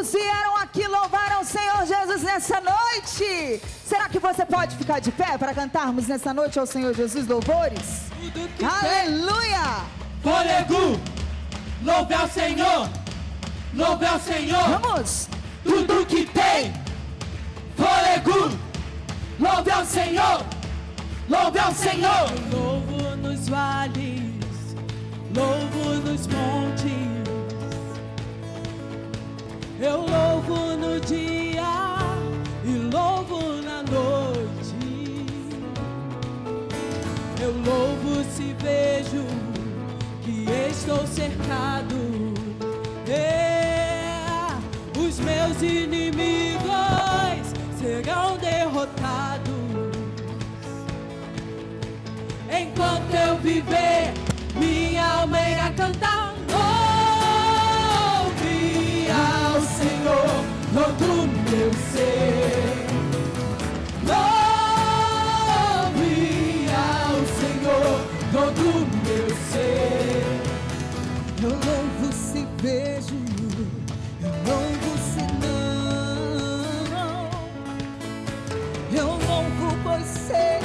quantos vieram aqui louvar ao Senhor Jesus nessa noite? Será que você pode ficar de pé para cantarmos nessa noite ao Senhor Jesus louvores? Aleluia! Fôlego, louve ao Senhor, louve ao Senhor. Vamos! Tudo que tem, fôlego, louve ao Senhor, louve ao Senhor. Eu louvo nos vales, louvo nos montes, eu louvo no dia e louvo na noite. Eu louvo se vejo que estou cercado. Os meus inimigos serão derrotados. Enquanto eu viver, minha alma irá cantar. Louve ao Senhor, todo meu ser. Louve ao Senhor, todo meu ser. Eu louvo se vejo, eu louvo se não. Eu louvo pois sei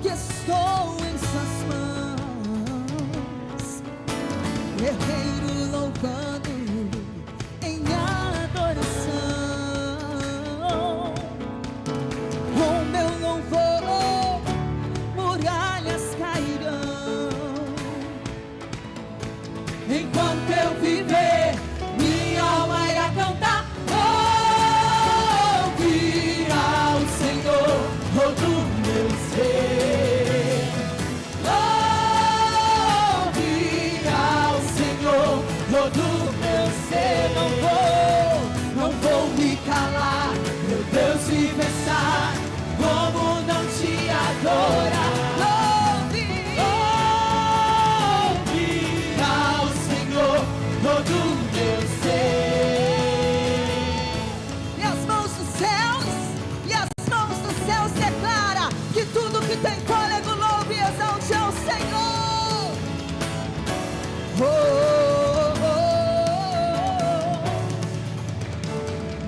que estou em suas mãos. Guerreiro louvando em adoração. Com meu louvor, muralhas cairão. Enquanto eu viver, minha alma irá cantar. Louve ao Senhor, todo meu ser. Louve ao Senhor, todo meu ser. Não vou me calar, meu Deus, e pensar como não te adorar. Todo meu ser. E as mãos dos céus declara que tudo que tem fôlego louve e exalte ao Senhor. Oh, oh, oh.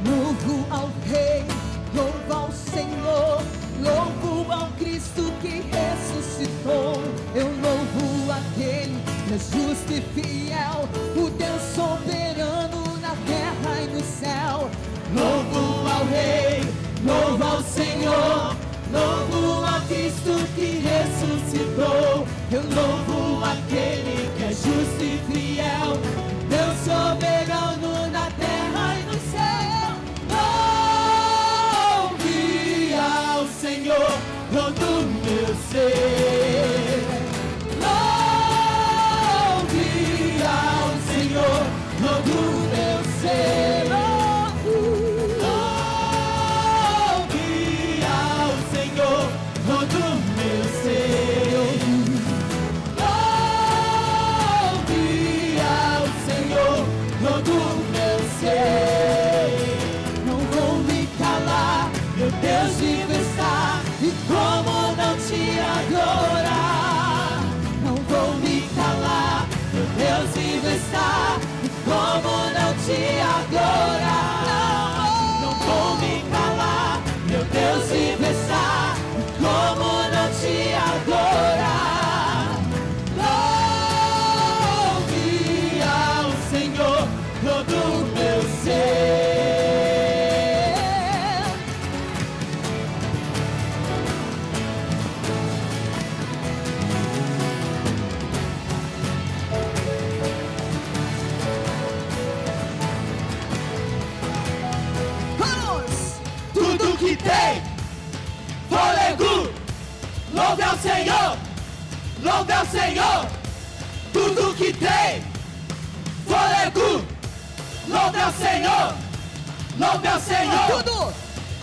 Louvo ao Rei, louvo ao Senhor, louvo ao Cristo que ressuscitou. Eu louvo aquele que é justo e fiel, o Deus soberano na terra e no céu. Louvo ao Rei, louvo ao Senhor, louvo a Cristo que ressuscitou. Eu louvo aquele que é justo e fiel, Deus soberano na terra e no céu. Louve ao Senhor, todo meu ser. Louve ao Senhor, todo meu ser. Deus vivo está, e como não te adorar? Não vou me calar, meu Deus vivo está, e como não te adorar? Não vou me calar, meu Deus vivo está, e como não te adorar? Louve ao Senhor, todo o meu ser. Que tem fôlego, louve ao Senhor, louve ao Senhor. Tudo que tem fôlego, louve ao Senhor, louve ao Senhor.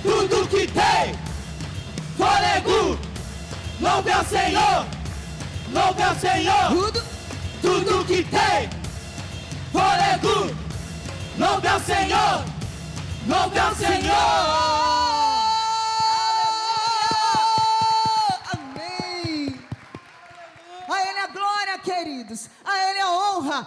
Tudo que tem fôlego, louve ao Senhor, louve ao Senhor. Tudo que tem fôlego, louve ao Senhor, louve ao Senhor. Queridos, a Ele a honra,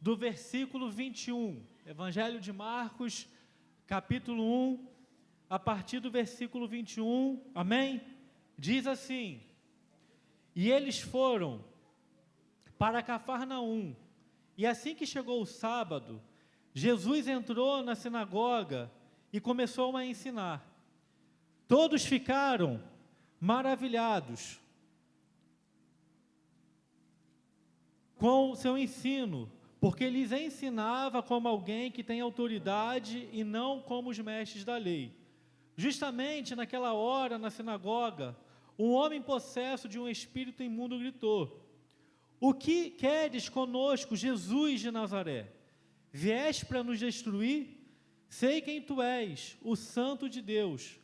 do versículo 21. Evangelho de Marcos, capítulo 1, a partir do versículo 21, amém? Diz assim: e eles foram para Cafarnaum, e assim que chegou o sábado, Jesus entrou na sinagoga e começou a ensinar. Todos ficaram maravilhados com o seu ensino, porque lhes ensinava como alguém que tem autoridade e não como os mestres da lei. Justamente naquela hora, na sinagoga, um homem possesso de um espírito imundo gritou: o que queres conosco, Jesus de Nazaré? Vieste para nos destruir? Sei quem tu és, o Santo de Deus.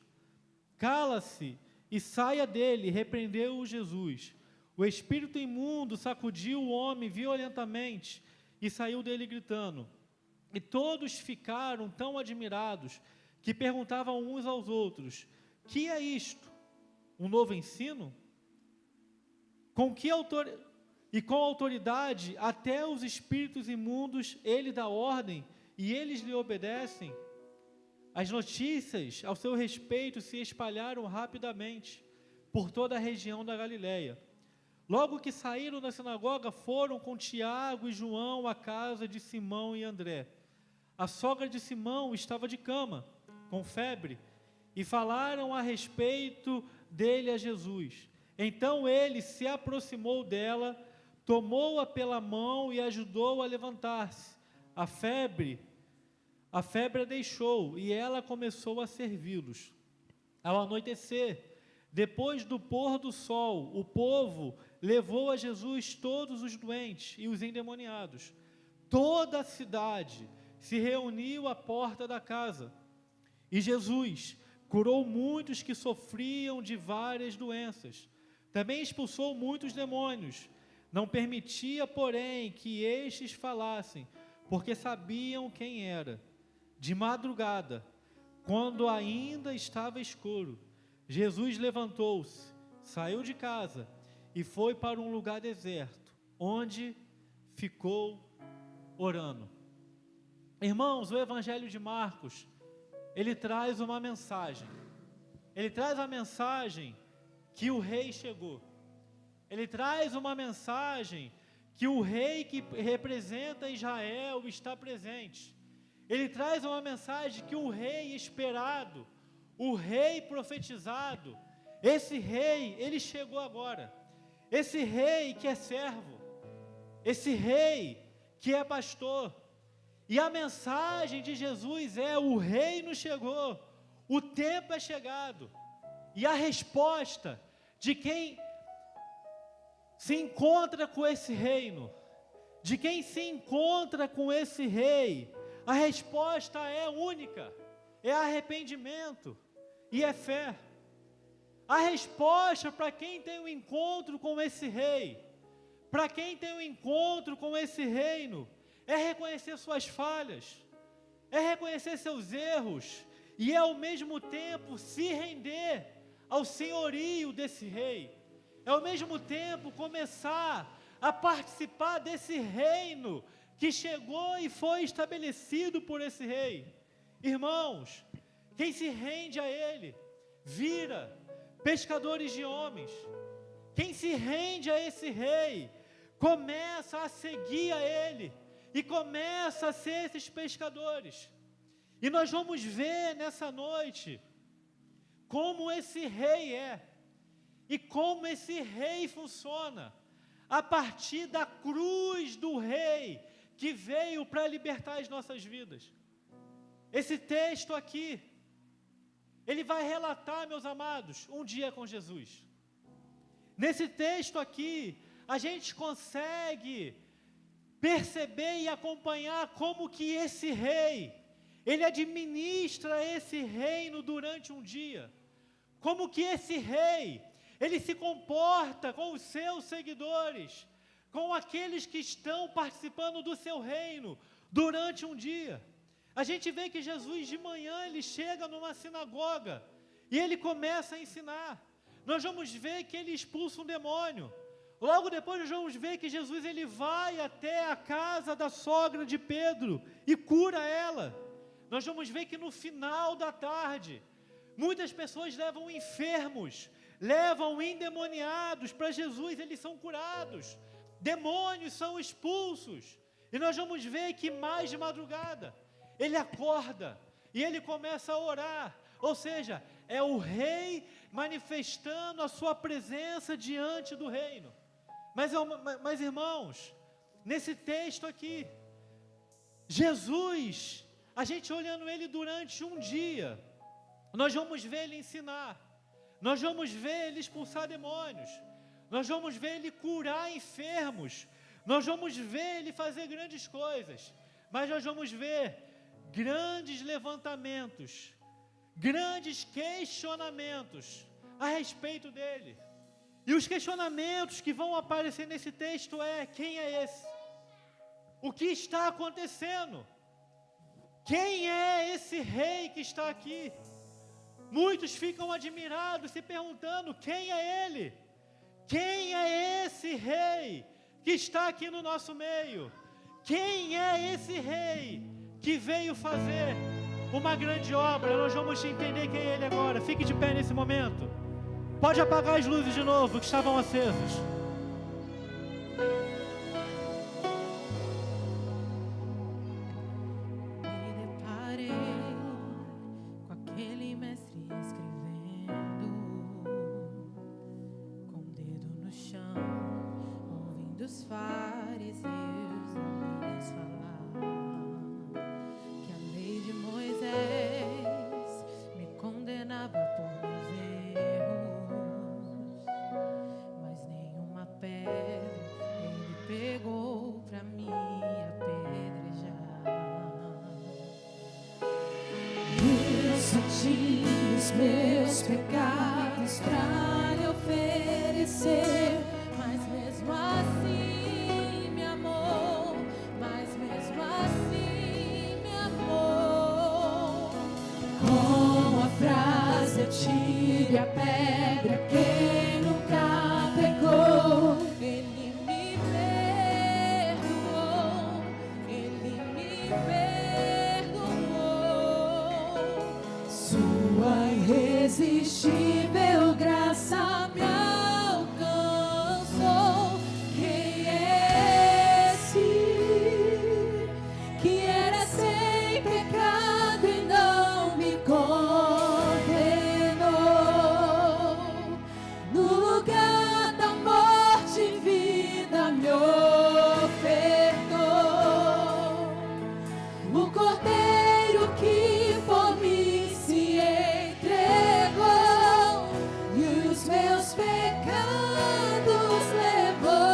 Cala-se e saia dele, repreendeu-o Jesus. O espírito imundo sacudiu o homem violentamente e saiu dele gritando. E todos ficaram tão admirados que perguntavam uns aos outros: que é isto? Um novo ensino? Com autoridade até os espíritos imundos ele dá ordem e eles lhe obedecem. As notícias ao seu respeito se espalharam rapidamente por toda a região da Galileia. Logo que saíram da sinagoga, foram com Tiago e João à casa de Simão e André. A sogra de Simão estava de cama, com febre, e falaram a respeito dele a Jesus. Então ele se aproximou dela, tomou-a pela mão e ajudou a levantar-se. A febre a deixou e ela começou a servi-los. Ao anoitecer, depois do pôr do sol, o povo levou a Jesus todos os doentes e os endemoniados. Toda a cidade se reuniu à porta da casa. E Jesus curou muitos que sofriam de várias doenças. Também expulsou muitos demônios. Não permitia, porém, que estes falassem, porque sabiam quem era. De madrugada, quando ainda estava escuro, Jesus levantou-se, saiu de casa e foi para um lugar deserto, onde ficou orando. Irmãos, o Evangelho de Marcos, ele traz uma mensagem. Ele traz a mensagem que o rei chegou. Ele traz uma mensagem que o rei que representa Israel está presente. Ele traz uma mensagem que o rei esperado, o rei profetizado, esse rei, ele chegou agora. Esse rei que é servo, esse rei que é pastor. E a mensagem de Jesus é: o reino chegou, o tempo é chegado. E a resposta de quem se encontra com esse reino, de quem se encontra com esse rei, a resposta é única, é arrependimento e é fé. A resposta para quem tem um encontro com esse rei, para quem tem um encontro com esse reino, é reconhecer suas falhas, é reconhecer seus erros e ao mesmo tempo se render ao senhorio desse rei. É ao mesmo tempo começar a participar desse reino que chegou e foi estabelecido por esse rei. Irmãos, quem se rende a ele, vira pescadores de homens. Quem se rende a esse rei, começa a seguir a ele e começa a ser esses pescadores. E nós vamos ver nessa noite como esse rei é e como esse rei funciona a partir da cruz do rei que veio para libertar as nossas vidas. Esse texto aqui, ele vai relatar, meus amados, um dia com Jesus. Nesse texto aqui, a gente consegue perceber e acompanhar como que esse rei, ele administra esse reino durante um dia. Como que esse rei, ele se comporta com os seus seguidores, com aqueles que estão participando do seu reino durante um dia. A gente vê que Jesus de manhã, ele chega numa sinagoga e ele começa a ensinar. Nós vamos ver que ele expulsa um demônio. Logo depois nós vamos ver que Jesus ele vai até a casa da sogra de Pedro e cura ela. Nós vamos ver que no final da tarde, muitas pessoas levam enfermos, levam endemoniados para Jesus, eles são curados, demônios são expulsos. E nós vamos ver que mais de madrugada, ele acorda e ele começa a orar, ou seja, é o rei manifestando a sua presença diante do reino. Mas irmãos, nesse texto aqui, Jesus, a gente olhando ele durante um dia, nós vamos ver ele ensinar, nós vamos ver ele expulsar demônios, nós vamos ver ele curar enfermos, nós vamos ver ele fazer grandes coisas, mas nós vamos ver grandes levantamentos, grandes questionamentos a respeito dele. E os questionamentos que vão aparecer nesse texto é: quem é esse? O que está acontecendo? Quem é esse rei que está aqui? Muitos ficam admirados, se perguntando: quem é ele? Quem é esse rei que está aqui no nosso meio? Quem é esse rei que veio fazer uma grande obra? Nós vamos entender quem é ele agora. Fique de pé nesse momento. Pode apagar as luzes de novo que estavam acesas. Me deparei com aquele mestre escrevendo, com o dedo no chão, ouvindo os fariseus homens falar que a lei de Moisés me condenava por meus erros, mas nenhuma pedra ele pegou pra me apedrejar. Eu só tinha os meus pecados pra lhe oferecer, mas mesmo assim me amou, mas mesmo assim me amou. Com a frase eu tire a pedra, quem nunca pecou, ele me perdoou, ele me perdoou. Sua irresistível graça me alcançou. Quem é esse que era sem pecado e não me condenou? No lugar da morte, vida me ofertou. O Cordeiro que por mim se entregou e os meus pecados levou.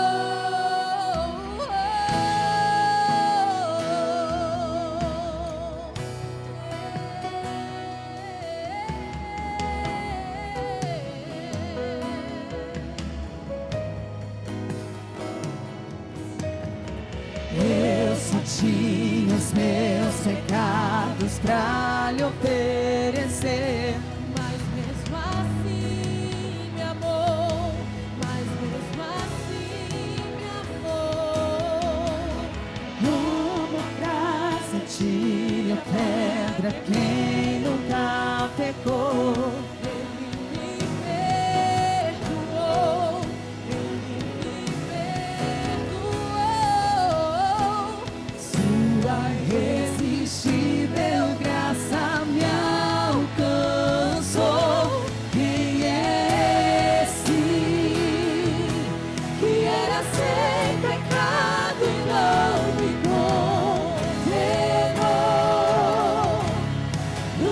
Eu só tinha os meus pecados pra lhe oferecer, mas mesmo assim me amou, mas mesmo assim me amou. Uma frase, tire a pedra, quem nunca pecou. Ele me perdoou, ele me perdoou. Sua irresistível graça me alcançou. Quem é esse que era sem pecado e não me condenou? No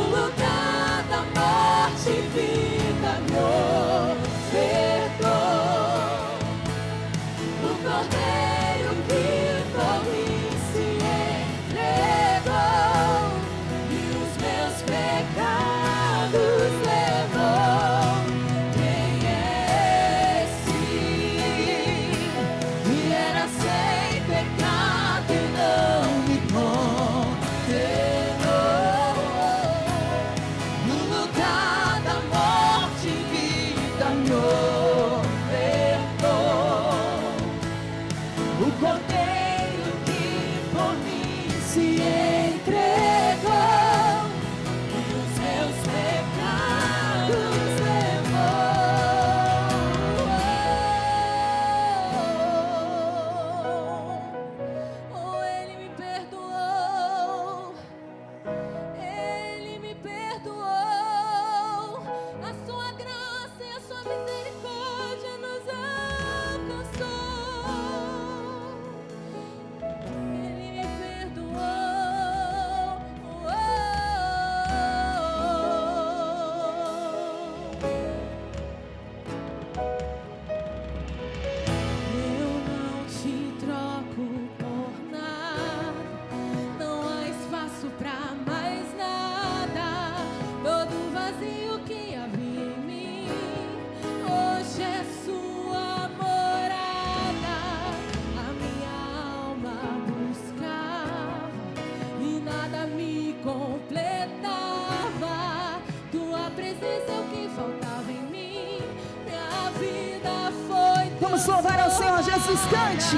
Vamos louvar ao Senhor Jesus, cante.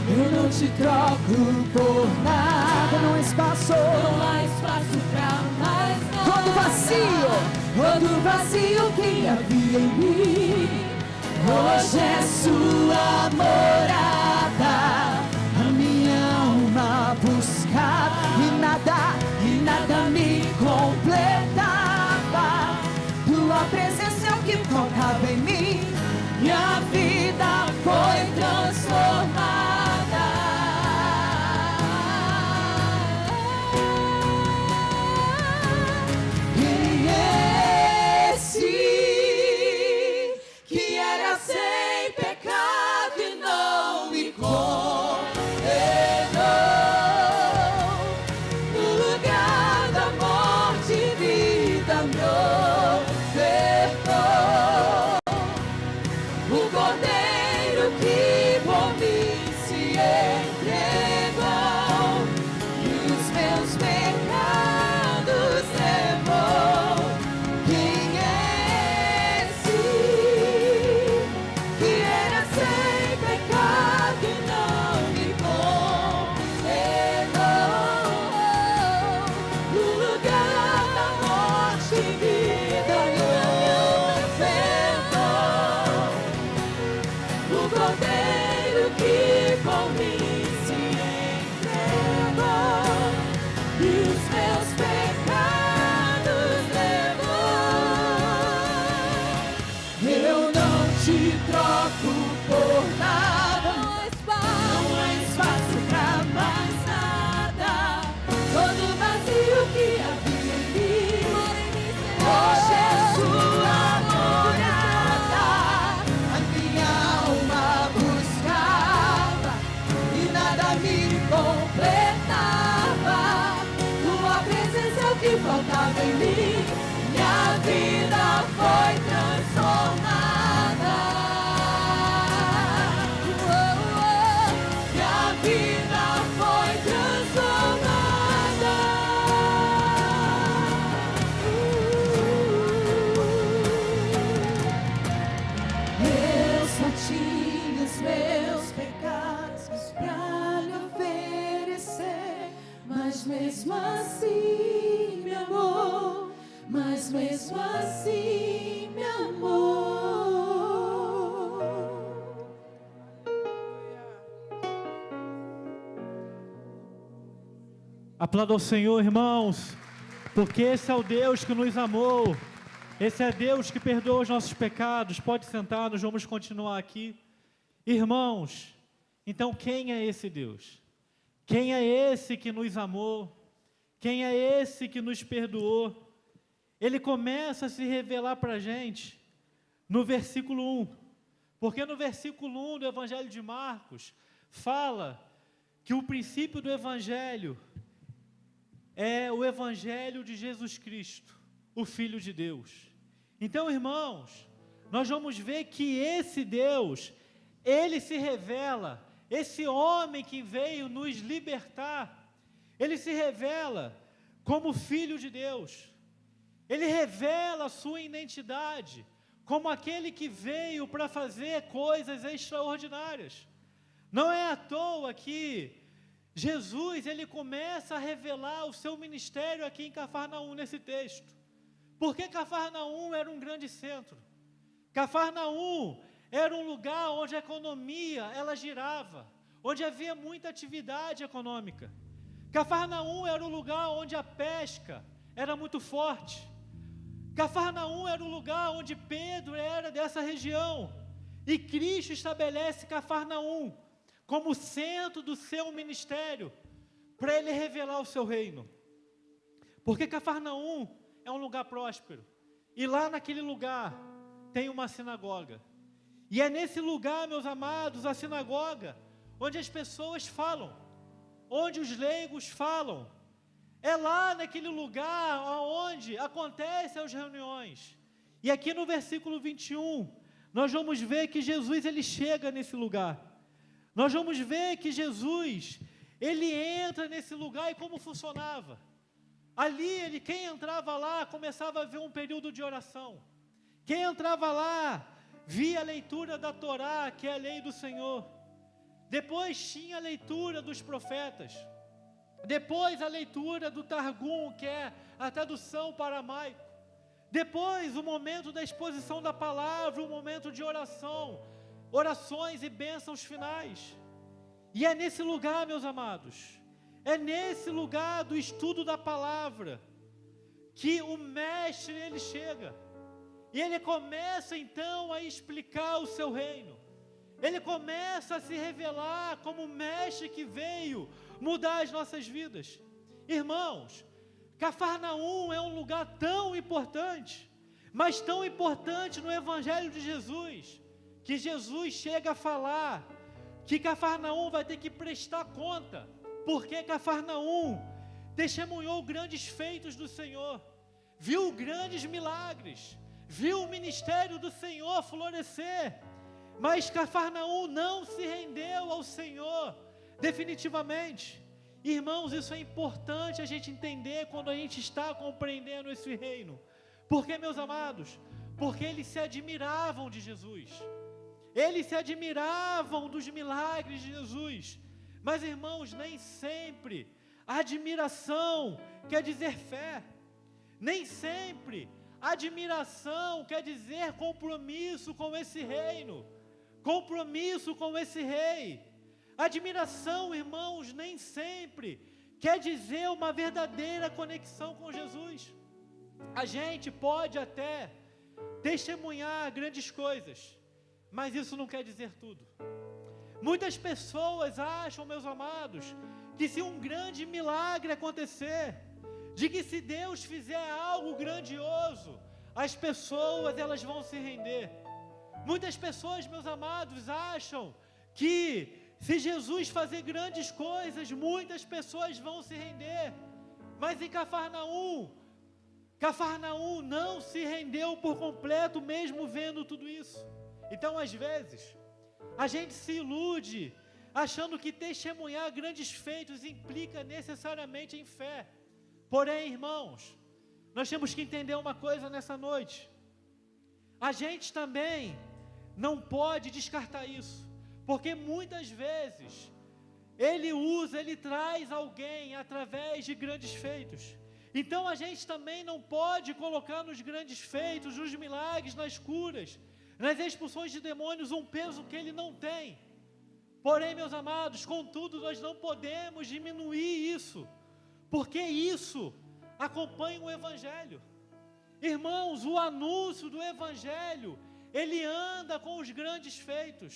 Eu não te troco por nada. Não há espaço, Não há espaço pra mais nada. todo vazio que havia em mim, hoje é sua morada. a minha alma buscava e nada me completava. Tua presença é o que faltava em mim, Minha vida foi transformada. quem é esse Que era sem pecado e não me condenou. No lugar da morte, vida me ofertou. O Cordeiro que por mim se entregou e os meus pecados levou. Quem é esse que era sem pecado e não me condenou? No lugar da morte, vida me ofertou. O Cordeiro que por mim se entregou e os meus pecados levou. Eu não te troco por nada. Não há espaço pra mais nada. Todo vazio que havia em mim, hoje é sua morada. a minha alma buscava e nada me Completava tua presença, é o que faltava em mim. Minha vida foi transformada. Minha vida foi transformada. Eu só tinha os meus pecados pra lhe oferecer, mas mesmo assim me amou, mas mesmo assim me amou. Aplauda ao Senhor, irmãos, porque esse é o Deus que nos amou. Esse é Deus que perdoa os nossos pecados. Pode sentar, nós vamos continuar aqui. Irmãos, então quem é esse Deus? Quem é esse que nos amou? Quem é esse que nos perdoou? Ele começa a se revelar para a gente no versículo 1. Porque no versículo 1 do Evangelho de Marcos, fala que o princípio do Evangelho é o Evangelho de Jesus Cristo, o Filho de Deus. Então, irmãos, nós vamos ver que esse Deus, Ele se revela, esse homem que veio nos libertar, Ele se revela como Filho de Deus. Ele revela a sua identidade como aquele que veio para fazer coisas extraordinárias. Não é à toa que Jesus, ele começa a revelar o seu ministério aqui em Cafarnaum, nesse texto. Porque Cafarnaum era um grande centro. Cafarnaum era um lugar onde a economia, ela girava, onde havia muita atividade econômica. Cafarnaum era um lugar onde a pesca era muito forte. Cafarnaum era um lugar onde Pedro era dessa região. E Cristo estabelece Cafarnaum como centro do seu ministério, para ele revelar o seu reino. Porque Cafarnaum é um lugar próspero, e lá naquele lugar tem uma sinagoga, e é nesse lugar, meus amados, a sinagoga, onde as pessoas falam, onde os leigos falam, é lá naquele lugar onde acontecem as reuniões. E aqui no versículo 21, nós vamos ver que Jesus, ele chega nesse lugar. Nós vamos ver que Jesus, ele entra nesse lugar e como funcionava. Ali, quem entrava lá, começava a ver um período de oração. Quem entrava lá, via a leitura da Torá, que é a lei do Senhor. Depois tinha a leitura dos profetas. Depois a leitura do Targum, que é a tradução para aramaico. Depois o momento da exposição da palavra, o momento de oração, orações e bênçãos finais. E é nesse lugar, meus amados, é nesse lugar do estudo da palavra, que o mestre ele chega. E ele começa então a explicar o seu reino. Ele começa a se revelar como o mestre que veio mudar as nossas vidas. Irmãos, Cafarnaum é um lugar tão importante, mas tão importante no Evangelho de Jesus, que Jesus chega a falar que Cafarnaum vai ter que prestar conta, porque Cafarnaum testemunhou grandes feitos do Senhor, viu grandes milagres, viu o ministério do Senhor florescer, mas Cafarnaum não se rendeu ao Senhor definitivamente. Irmãos, isso é importante a gente entender quando a gente está compreendendo esse reino. Porque, meus amados, porque eles se admiravam de Jesus, eles se admiravam dos milagres de Jesus. Mas, irmãos, nem sempre admiração quer dizer fé, nem sempre admiração quer dizer compromisso com esse reino, compromisso com esse rei. Admiração, irmãos, nem sempre quer dizer uma verdadeira conexão com Jesus. A gente pode até testemunhar grandes coisas, mas isso não quer dizer tudo. Muitas pessoas acham, meus amados, que se um grande milagre acontecer, de que se Deus fizer algo grandioso, as pessoas elas vão se render. Muitas pessoas, meus amados, acham que se Jesus fazer grandes coisas, muitas pessoas vão se render. Mas em Cafarnaum não se rendeu por completo, mesmo vendo tudo isso. Então, às vezes, a gente se ilude, achando que testemunhar grandes feitos implica necessariamente em fé. Porém, irmãos, nós temos que entender uma coisa nessa noite. A gente também não pode descartar isso, porque muitas vezes ele traz alguém através de grandes feitos. Então a gente também não pode colocar nos grandes feitos, nos milagres, nas curas, nas expulsões de demônios, um peso que ele não tem. Porém, meus amados, contudo, nós não podemos diminuir isso, porque isso acompanha o Evangelho. Irmãos, o anúncio do Evangelho, ele anda com os grandes feitos.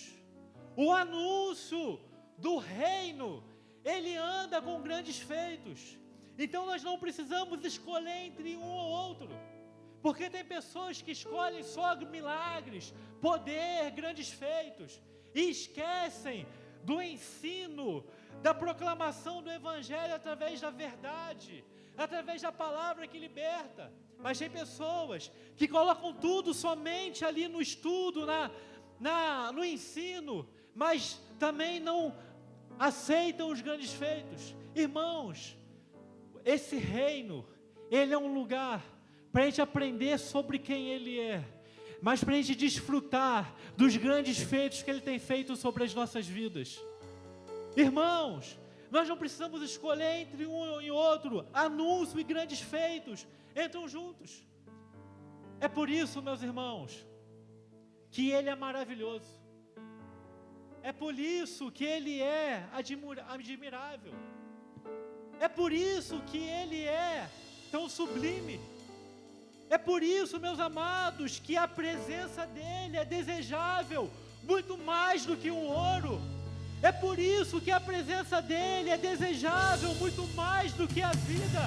O anúncio do reino, ele anda com grandes feitos. Então nós não precisamos escolher entre um ou outro, porque tem pessoas que escolhem só milagres, poder, grandes feitos, e esquecem do ensino, da proclamação do Evangelho através da verdade, através da palavra que liberta. Mas tem pessoas que colocam tudo somente ali no estudo, no ensino, mas também não aceitam os grandes feitos. Irmãos, esse reino, ele é um lugar para a gente aprender sobre quem ele é, mas para a gente desfrutar dos grandes feitos que ele tem feito sobre as nossas vidas. Irmãos, nós não precisamos escolher entre um e outro. Anúncio e grandes feitos entram juntos. É por isso, meus irmãos, que ele é maravilhoso. É por isso que ele é admirável. É por isso que ele é tão sublime. É por isso, meus amados, que a presença dele é desejável, muito mais do que o ouro. É por isso que a presença dele é desejável, muito mais do que a vida.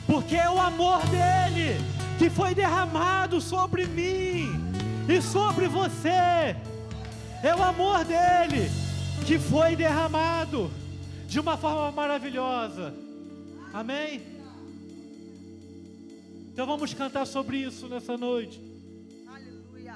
Porque é o amor dele que foi derramado sobre mim e sobre você. É o amor dele que foi derramado de uma forma maravilhosa. Amém? Então vamos cantar sobre isso nessa noite. Aleluia.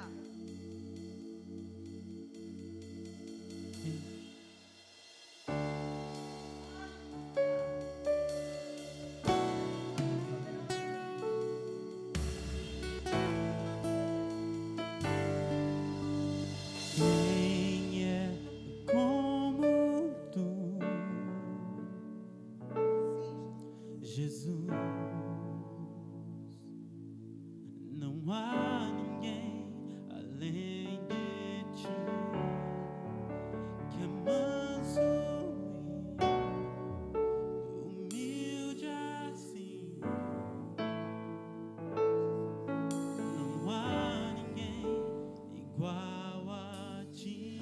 Não há ninguém além de ti, que é manso e humilde assim. Não há ninguém igual a ti.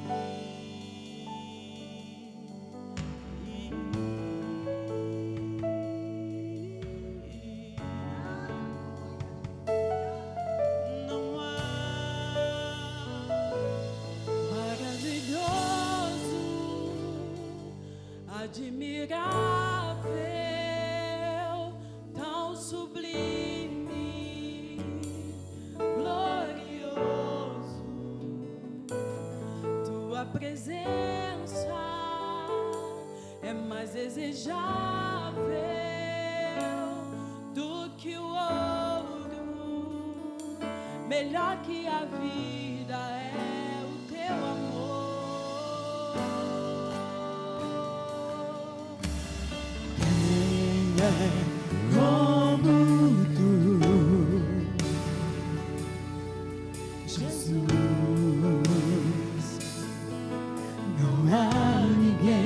Não há maravilhoso, admirável, tão sublime, glorioso. Tua presença é mais desejável do que o ouro, melhor que a vida é o teu amor. Quem é como tu, Jesus? Não há ninguém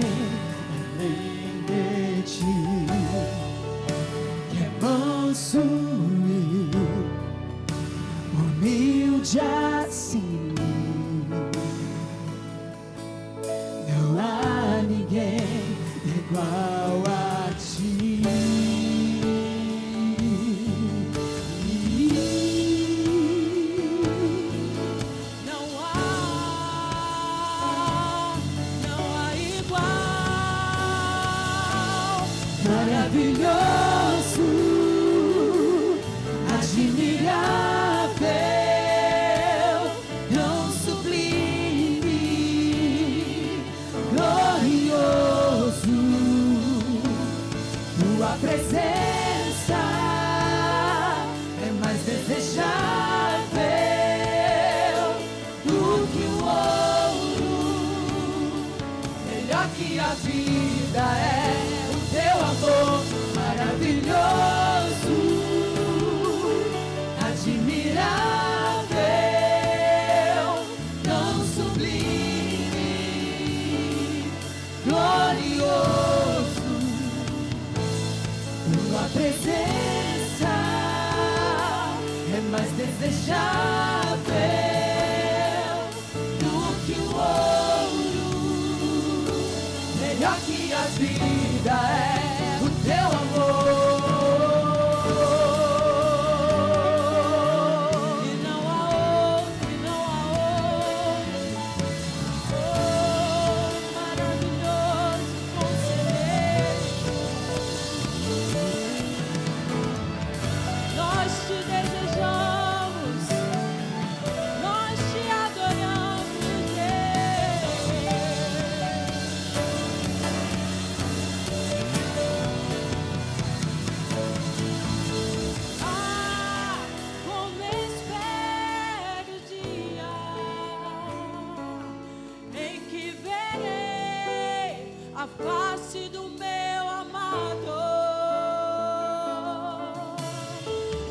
além de ti, que é manso e humilde assim. Não há ninguém igual a ti. Não há igual, Maravilhoso, admirável, tão sublime, glorioso. Tua presença é mais desejável do que o ouro, melhor que a vida é o teu amor. Maravilhoso, admirável, tão sublime, glorioso. Tua presença é mais desejável do que o ouro, melhor que a vida é o teu amor. e não há outro, e não há outro. Oh, maravilhoso conselheiro, nós te desejamos, nós te adoramos, Deus. Ah, como espero o dia em que verei a face do meu amado.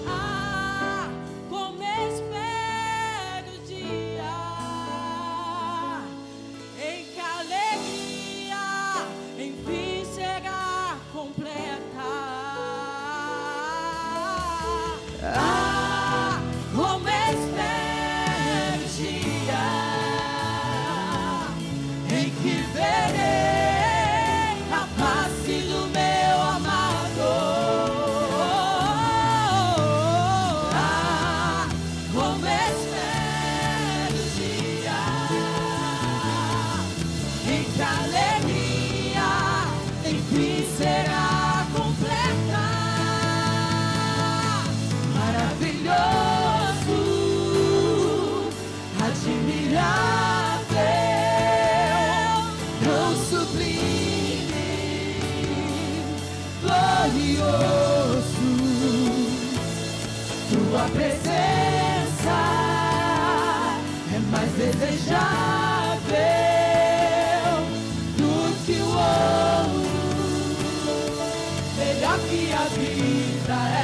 Ah, como espero o dia em que a alegria enfim será completa. Ah, como espero o dia em que verei a face do meu amado. Ah, como espero o dia em que a alegria enfim será completa. Maravilhoso, admirável, tão sublime, glorioso. Tua presença é mais desejável do que o ouro, melhor que a vida é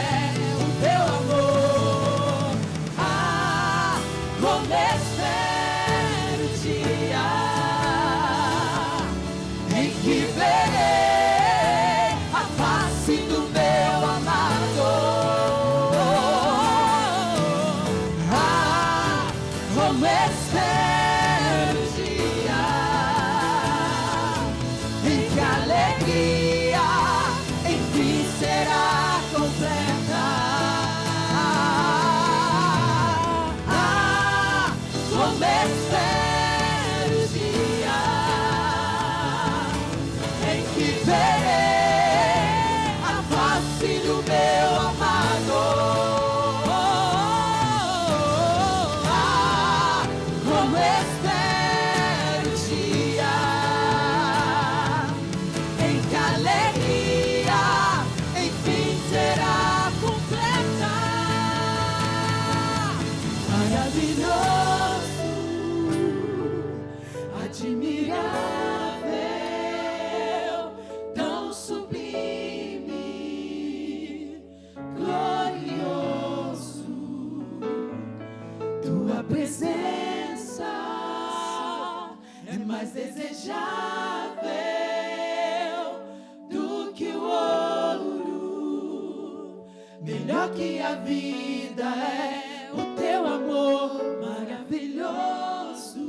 o teu amor. Ah, espero o dia em que a alegria enfim será completa. Como espero o dia em que verei a face do meu amado. Como espero o dia em que a alegria enfim será completa. Maravilhoso, admirável, tão sublime, glorioso, tua presença é mais desejável do que o ouro, melhor que a vida é o teu amor maravilhoso,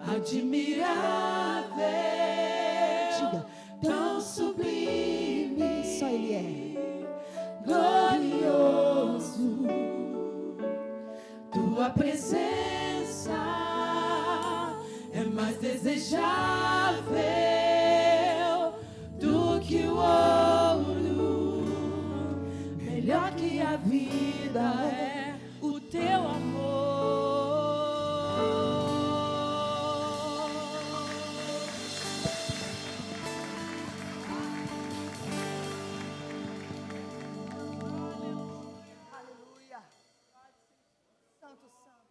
admirável, tão sublime, Só Ele é. glorioso, tua presença é mais desejável do que o ouro, melhor que a vida é o teu amor. Aleluia. Santo, santo.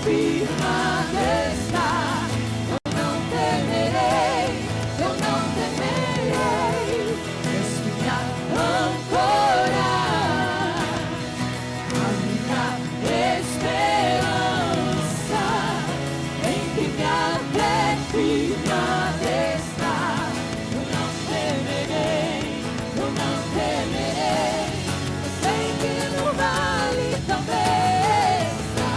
firmada está. Eu não temerei, eu não temerei. És minha âncora, a minha esperança, em que minha fé firmada está. Eu não temerei, eu não temerei. Eu sei que no vale também está.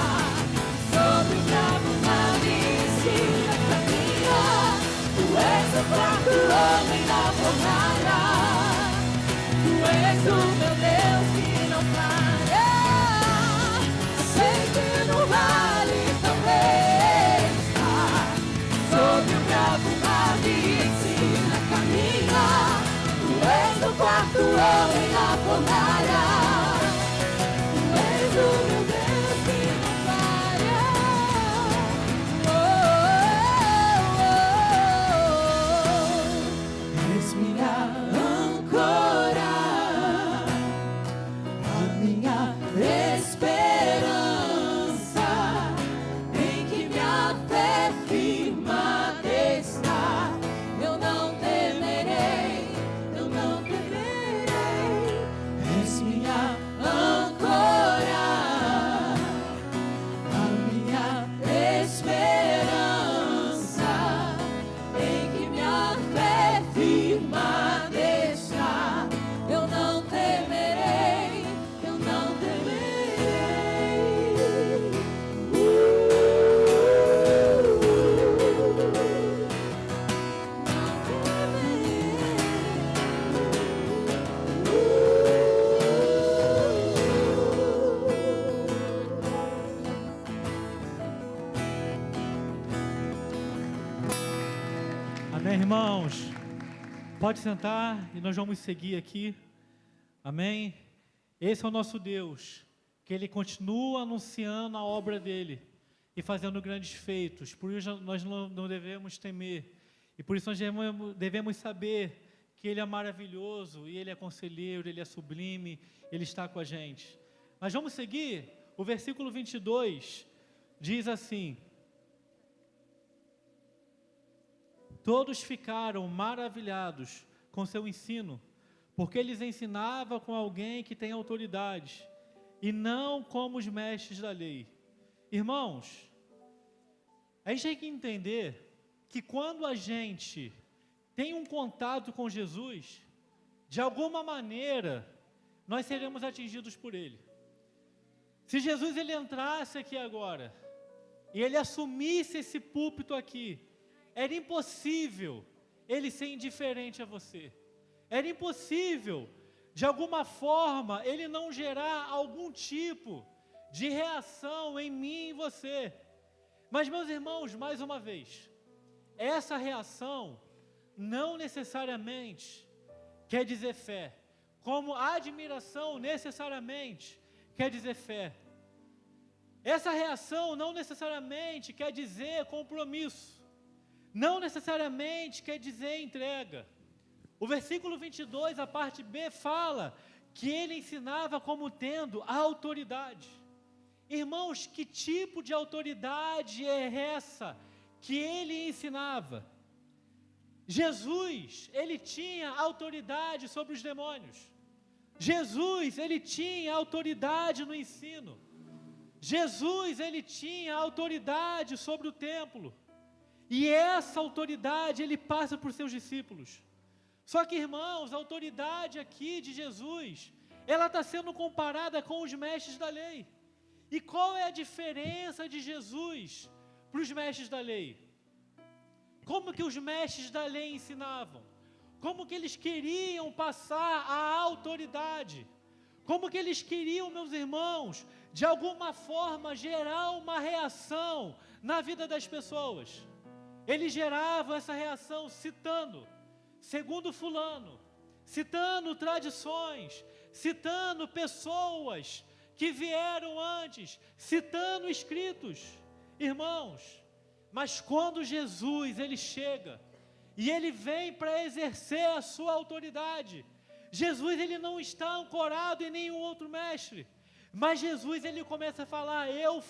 Sobre o bravo mar me ensina a caminhar. Tu és o quarto homem na jornada. Tu és o meu Deus que não para. Eu sei que no vale também está. Sobre o bravo mar me ensina a caminhar. Tu és o quarto homem na jornada. Tu és o meu Deus que não para. És minha âncora, a minha esperança, em que minha fé firmada está. Eu não temerei, eu não temerei. És minha âncora, a minha esperança, em que minha fé firmada está. Eu não temerei, eu não Amém, irmãos? Pode sentar e nós vamos seguir aqui. Amém? Esse é o nosso Deus, que Ele continua anunciando a obra dEle e fazendo grandes feitos. Por isso nós não devemos temer. E por isso nós devemos saber que Ele é maravilhoso, e Ele é conselheiro, Ele é sublime, Ele está com a gente. Mas vamos seguir? O versículo 22 diz assim: todos ficaram maravilhados com seu ensino, porque eles ensinavam com alguém que tem autoridade, e não como os mestres da lei. Irmãos, a gente tem que entender que quando a gente tem um contato com Jesus, de alguma maneira, nós seremos atingidos por Ele. Se Jesus ele entrasse aqui agora, e Ele assumisse esse púlpito aqui, era impossível Ele ser indiferente a você. Era impossível, de alguma forma, Ele não gerar algum tipo de reação em mim e em você. Mas, meus irmãos, mais uma vez, essa reação não necessariamente quer dizer fé, como admiração necessariamente quer dizer fé. Essa reação não necessariamente quer dizer compromisso, não necessariamente quer dizer entrega. O versículo 22, a parte B, fala que ele ensinava como tendo a autoridade. Irmãos, que tipo de autoridade é essa que ele ensinava? Jesus, ele tinha autoridade sobre os demônios. Jesus, ele tinha autoridade no ensino. Jesus, ele tinha autoridade sobre o templo. E essa autoridade ele passa por seus discípulos. Só que, irmãos, a autoridade aqui de Jesus, ela está sendo comparada com os mestres da lei. E qual é a diferença de Jesus para os mestres da lei? Como que os mestres da lei ensinavam? Como que eles queriam passar a autoridade? Como que eles queriam, meus irmãos, de alguma forma gerar uma reação na vida das pessoas? Eles geravam essa reação citando, segundo fulano, citando tradições, citando pessoas que vieram antes, citando escritos. Irmãos, mas quando Jesus ele chega e ele vem para exercer a sua autoridade, Jesus ele não está ancorado em nenhum outro mestre. Mas Jesus, ele começa a falar, eu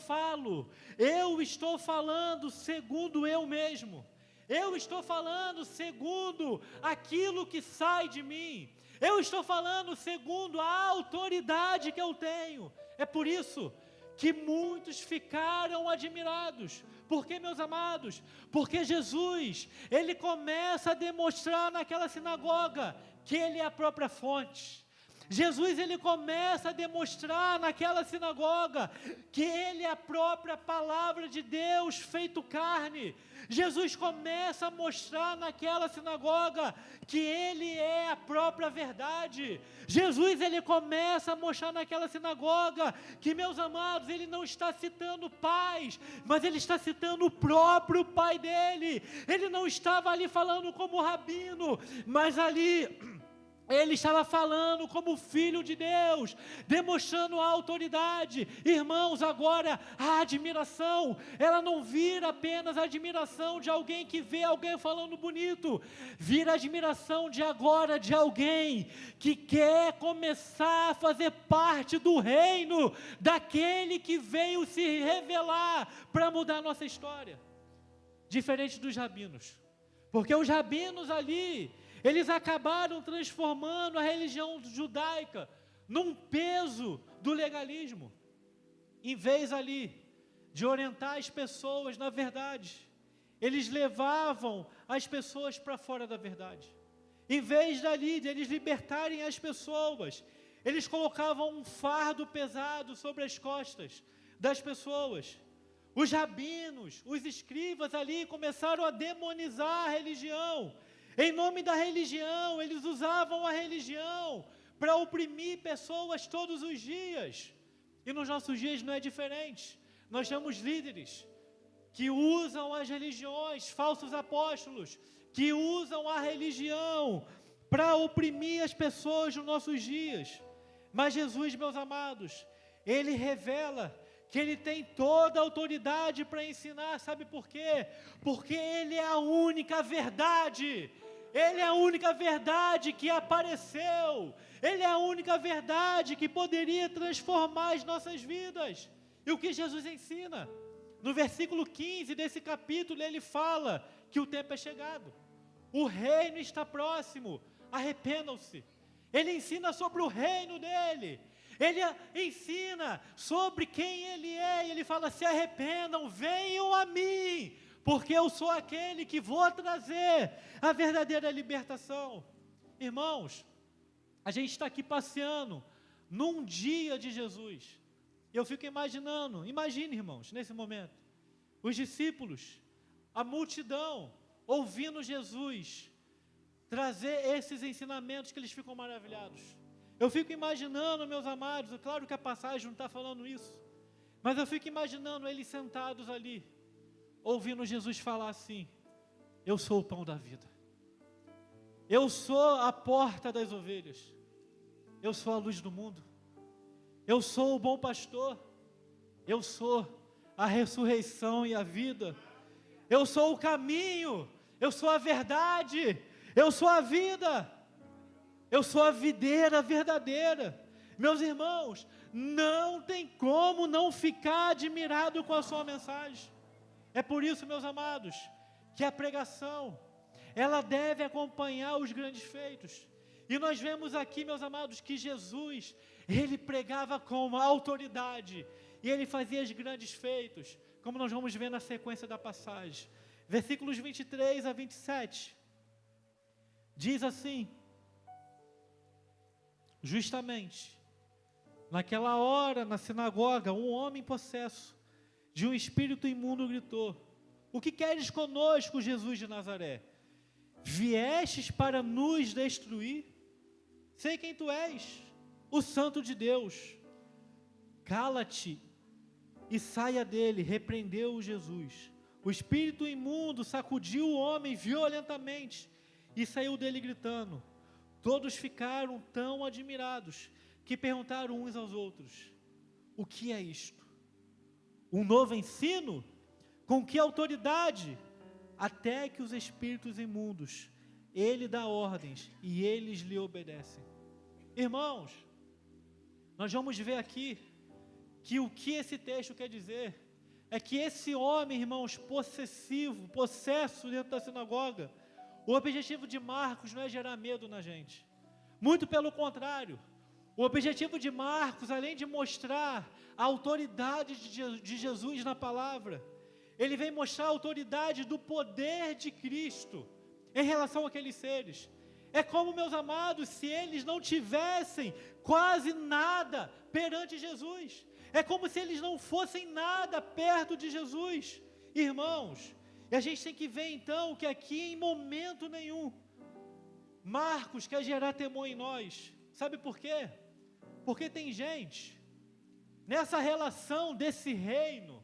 estou falando segundo eu mesmo. Eu estou falando segundo aquilo que sai de mim. Eu estou falando segundo a autoridade que eu tenho. É por isso que muitos ficaram admirados. Por quê, meus amados? Porque Jesus, ele começa a demonstrar naquela sinagoga que ele é a própria fonte. Jesus, ele começa a demonstrar naquela sinagoga que ele é a própria palavra de Deus feito carne. Jesus começa a mostrar naquela sinagoga que ele é a própria verdade. Jesus, ele começa a mostrar naquela sinagoga que, meus amados, ele não está citando pais, mas ele está citando o próprio pai dele. Ele não estava ali falando como rabino, mas ali ele estava falando como filho de Deus, demonstrando a autoridade. Irmãos, agora a admiração, ela não vira apenas a admiração de alguém que vê alguém falando bonito, vira a admiração de agora de alguém que quer começar a fazer parte do reino daquele que veio se revelar para mudar a nossa história. Diferente dos rabinos, porque os rabinos ali, eles acabaram transformando a religião judaica num peso do legalismo, em vez ali de orientar as pessoas na verdade, eles levavam as pessoas para fora da verdade. Em vez dali de eles libertarem as pessoas, eles colocavam um fardo pesado sobre as costas das pessoas. Os rabinos, os escribas ali começaram a demonizar a religião. Em nome da religião, eles usavam a religião para oprimir pessoas todos os dias. E nos nossos dias não é diferente. Nós temos líderes que usam as religiões, falsos apóstolos, que usam a religião para oprimir as pessoas nos nossos dias. Mas Jesus, meus amados, ele revela que ele tem toda a autoridade para ensinar. Sabe por quê? Porque ele é a única verdade. Ele é a única verdade que apareceu. Ele é a única verdade que poderia transformar as nossas vidas. E o que Jesus ensina? No versículo 15 desse capítulo, ele fala que o tempo é chegado. O reino está próximo. Arrependam-se. Ele ensina sobre o reino dele. Ele ensina sobre quem ele é. E ele fala, se arrependam, venham a mim, porque eu sou aquele que vou trazer a verdadeira libertação. Irmãos, a gente está aqui passeando num dia de Jesus. Eu fico imaginando, imagine, irmãos, nesse momento, os discípulos, a multidão, ouvindo Jesus trazer esses ensinamentos que eles ficam maravilhados. Eu fico imaginando, meus amados, claro que a passagem não está falando isso, mas eu fico imaginando eles sentados ali, ouvindo Jesus falar assim, eu sou o pão da vida, eu sou a porta das ovelhas, eu sou a luz do mundo, eu sou o bom pastor, eu sou a ressurreição e a vida, eu sou o caminho, eu sou a verdade, eu sou a vida, eu sou a videira verdadeira. Meus irmãos, não tem como não ficar admirado com a sua mensagem. É por isso, meus amados, que a pregação, ela deve acompanhar os grandes feitos. E nós vemos aqui, meus amados, que Jesus, ele pregava com autoridade, e ele fazia os grandes feitos, como nós vamos ver na sequência da passagem. Versículos 23 a 27, diz assim, justamente, naquela hora, na sinagoga, um homem possesso de um espírito imundo gritou, o que queres conosco, Jesus de Nazaré? Viestes para nos destruir? Sei quem tu és, o Santo de Deus. Cala-te e saia dele, repreendeu Jesus. O espírito imundo sacudiu o homem violentamente e saiu dele gritando. Todos ficaram tão admirados que perguntaram uns aos outros, o que é isto? Um novo ensino? Com que autoridade? Até que os espíritos imundos, ele dá ordens e eles lhe obedecem. Irmãos, nós vamos ver aqui que o que esse texto quer dizer é que esse homem, irmãos, possesso dentro da sinagoga, o objetivo de Marcos não é gerar medo na gente. Muito pelo contrário. O objetivo de Marcos, além de mostrar a autoridade de Jesus na palavra, ele vem mostrar a autoridade do poder de Cristo em relação àqueles seres. É como, meus amados, se eles não tivessem quase nada perante Jesus. É como se eles não fossem nada perto de Jesus. Irmãos, e a gente tem que ver então que aqui em momento nenhum Marcos quer gerar temor em nós. Sabe por quê? Porque tem gente, nessa relação desse reino,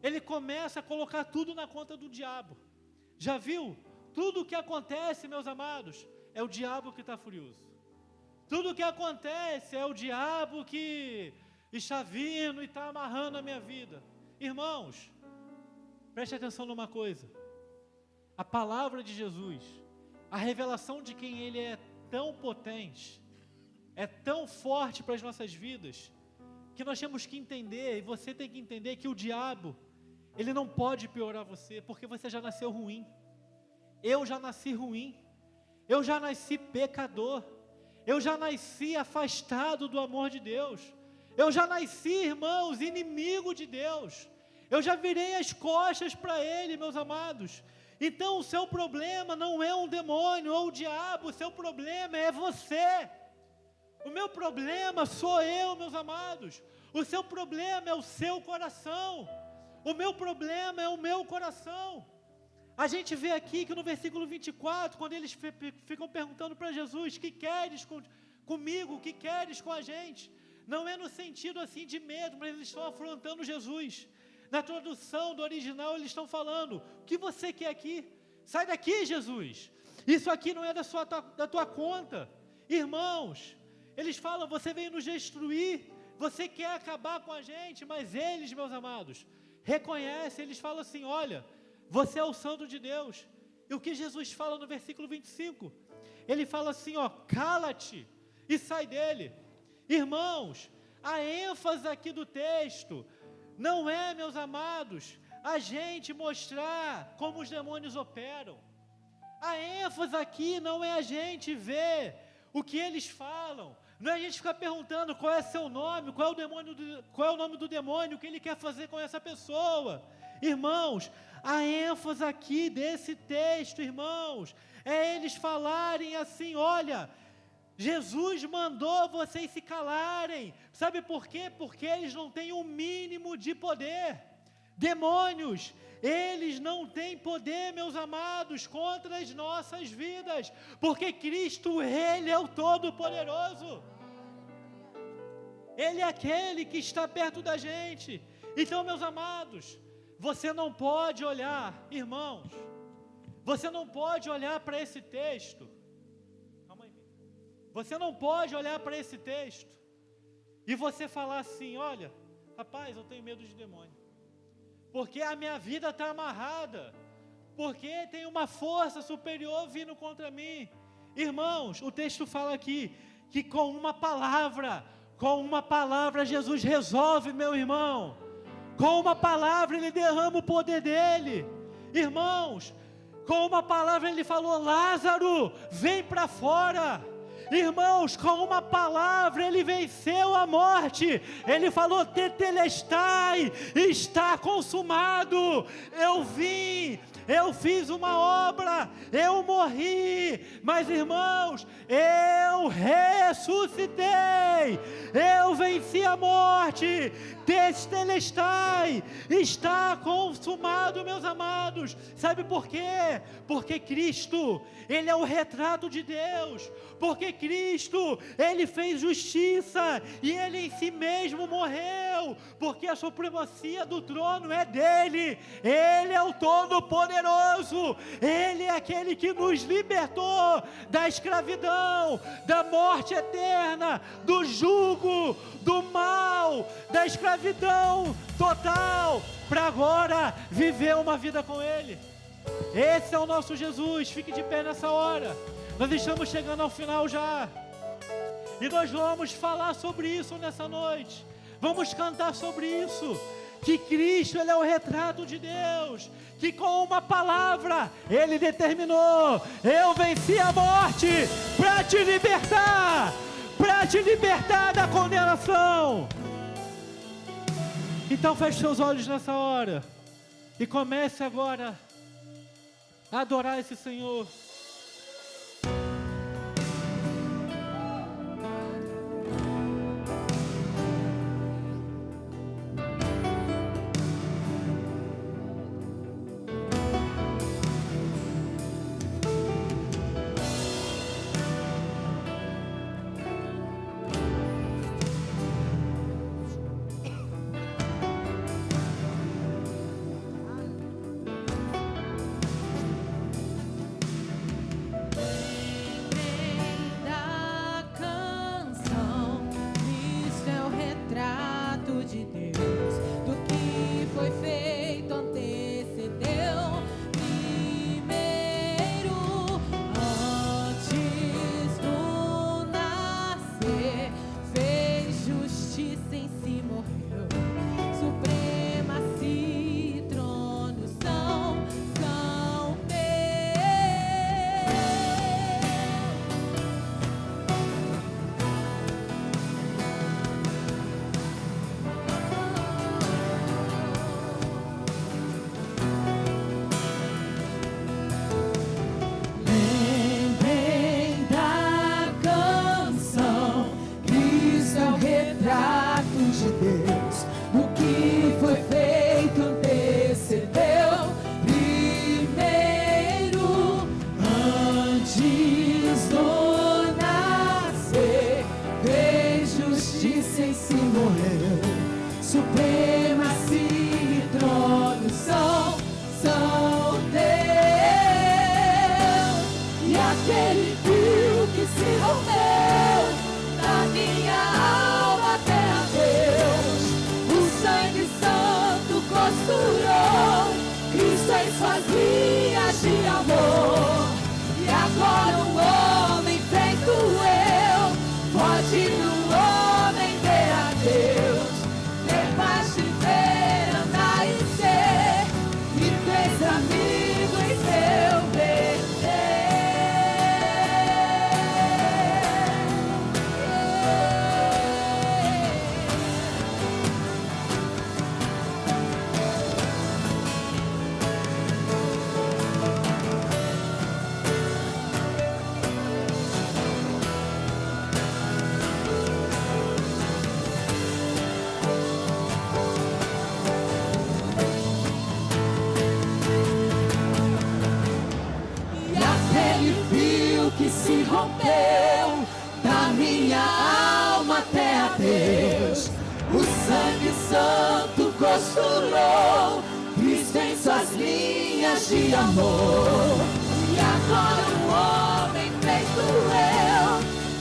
ele começa a colocar tudo na conta do diabo. Já viu? Tudo o que acontece, meus amados, é o diabo que está furioso. Tudo o que acontece é o diabo que está vindo e está amarrando a minha vida. Irmãos, preste atenção numa coisa. A palavra de Jesus, a revelação de quem Ele é tão potente, é tão forte para as nossas vidas, que nós temos que entender, e você tem que entender que o diabo, ele não pode piorar você, porque você já nasceu ruim. Eu já nasci ruim. Eu já nasci pecador. Eu já nasci afastado do amor de Deus. Eu já nasci, irmãos, inimigo de Deus. Eu já virei as costas para Ele, meus amados. Então o seu problema não é um demônio ou o diabo, o seu problema é você. O meu problema sou eu, meus amados. O seu problema é o seu coração. O meu problema é o meu coração. A gente vê aqui que no versículo 24, quando eles ficam perguntando para Jesus, que queres comigo, que queres com a gente? Não é no sentido assim de medo, mas eles estão afrontando Jesus. Na tradução do original eles estão falando, o que você quer aqui? Sai daqui, Jesus. Isso aqui não é da tua conta. Irmãos, eles falam, você veio nos destruir, você quer acabar com a gente, mas eles, meus amados, reconhecem, eles falam assim, olha, você é o santo de Deus. E o que Jesus fala no versículo 25? Ele fala assim, ó, cala-te e sai dele. Irmãos, a ênfase aqui do texto não é, meus amados, a gente mostrar como os demônios operam. A ênfase aqui não é a gente ver o que eles falam. Não é a gente ficar perguntando qual é seu nome, qual é o nome do demônio, o que ele quer fazer com essa pessoa. Irmãos, a ênfase aqui desse texto, irmãos, é eles falarem assim, olha, Jesus mandou vocês se calarem. Sabe por quê? Porque eles não têm o mínimo de poder. Demônios, eles não têm poder, meus amados, contra as nossas vidas, porque Cristo, Ele é o Todo-Poderoso. Ele é aquele que está perto da gente. Então, meus amados, você não pode olhar, irmãos, você não pode olhar para esse texto, calma aí, você não pode olhar para esse texto e você falar assim, olha, rapaz, eu tenho medo de demônio, porque a minha vida está amarrada, porque tem uma força superior vindo contra mim. Irmãos, o texto fala aqui, que com uma palavra Jesus resolve, meu irmão. Com uma palavra Ele derrama o poder dEle. Irmãos, com uma palavra Ele falou, Lázaro, vem para fora. Irmãos, com uma palavra Ele venceu a morte. Ele falou, tetelestai, está consumado. Eu vim, eu fiz uma obra, eu morri, mas irmãos, eu ressuscitei, eu venci a morte, tetelestai, está consumado, meus amados. Sabe por quê? Porque Cristo, Ele é o retrato de Deus, porque Cristo, Ele fez justiça, e Ele em si mesmo morreu, porque a supremacia do trono é dEle, Ele é o Todo-Poderoso, Ele é aquele que nos libertou da escravidão, da morte eterna, do jugo, do mal, da escravidão total, para agora viver uma vida com Ele. Esse é o nosso Jesus. Fique de pé nessa hora. Nós estamos chegando ao final já, e nós vamos falar sobre isso nessa noite. Vamos cantar sobre isso. Que Cristo, Ele é o retrato de Deus. Que com uma palavra, Ele determinou: eu venci a morte para te libertar. Para te libertar da condenação. Então feche seus olhos nessa hora. E comece agora a adorar esse Senhor. De amor, e agora o homem feito eu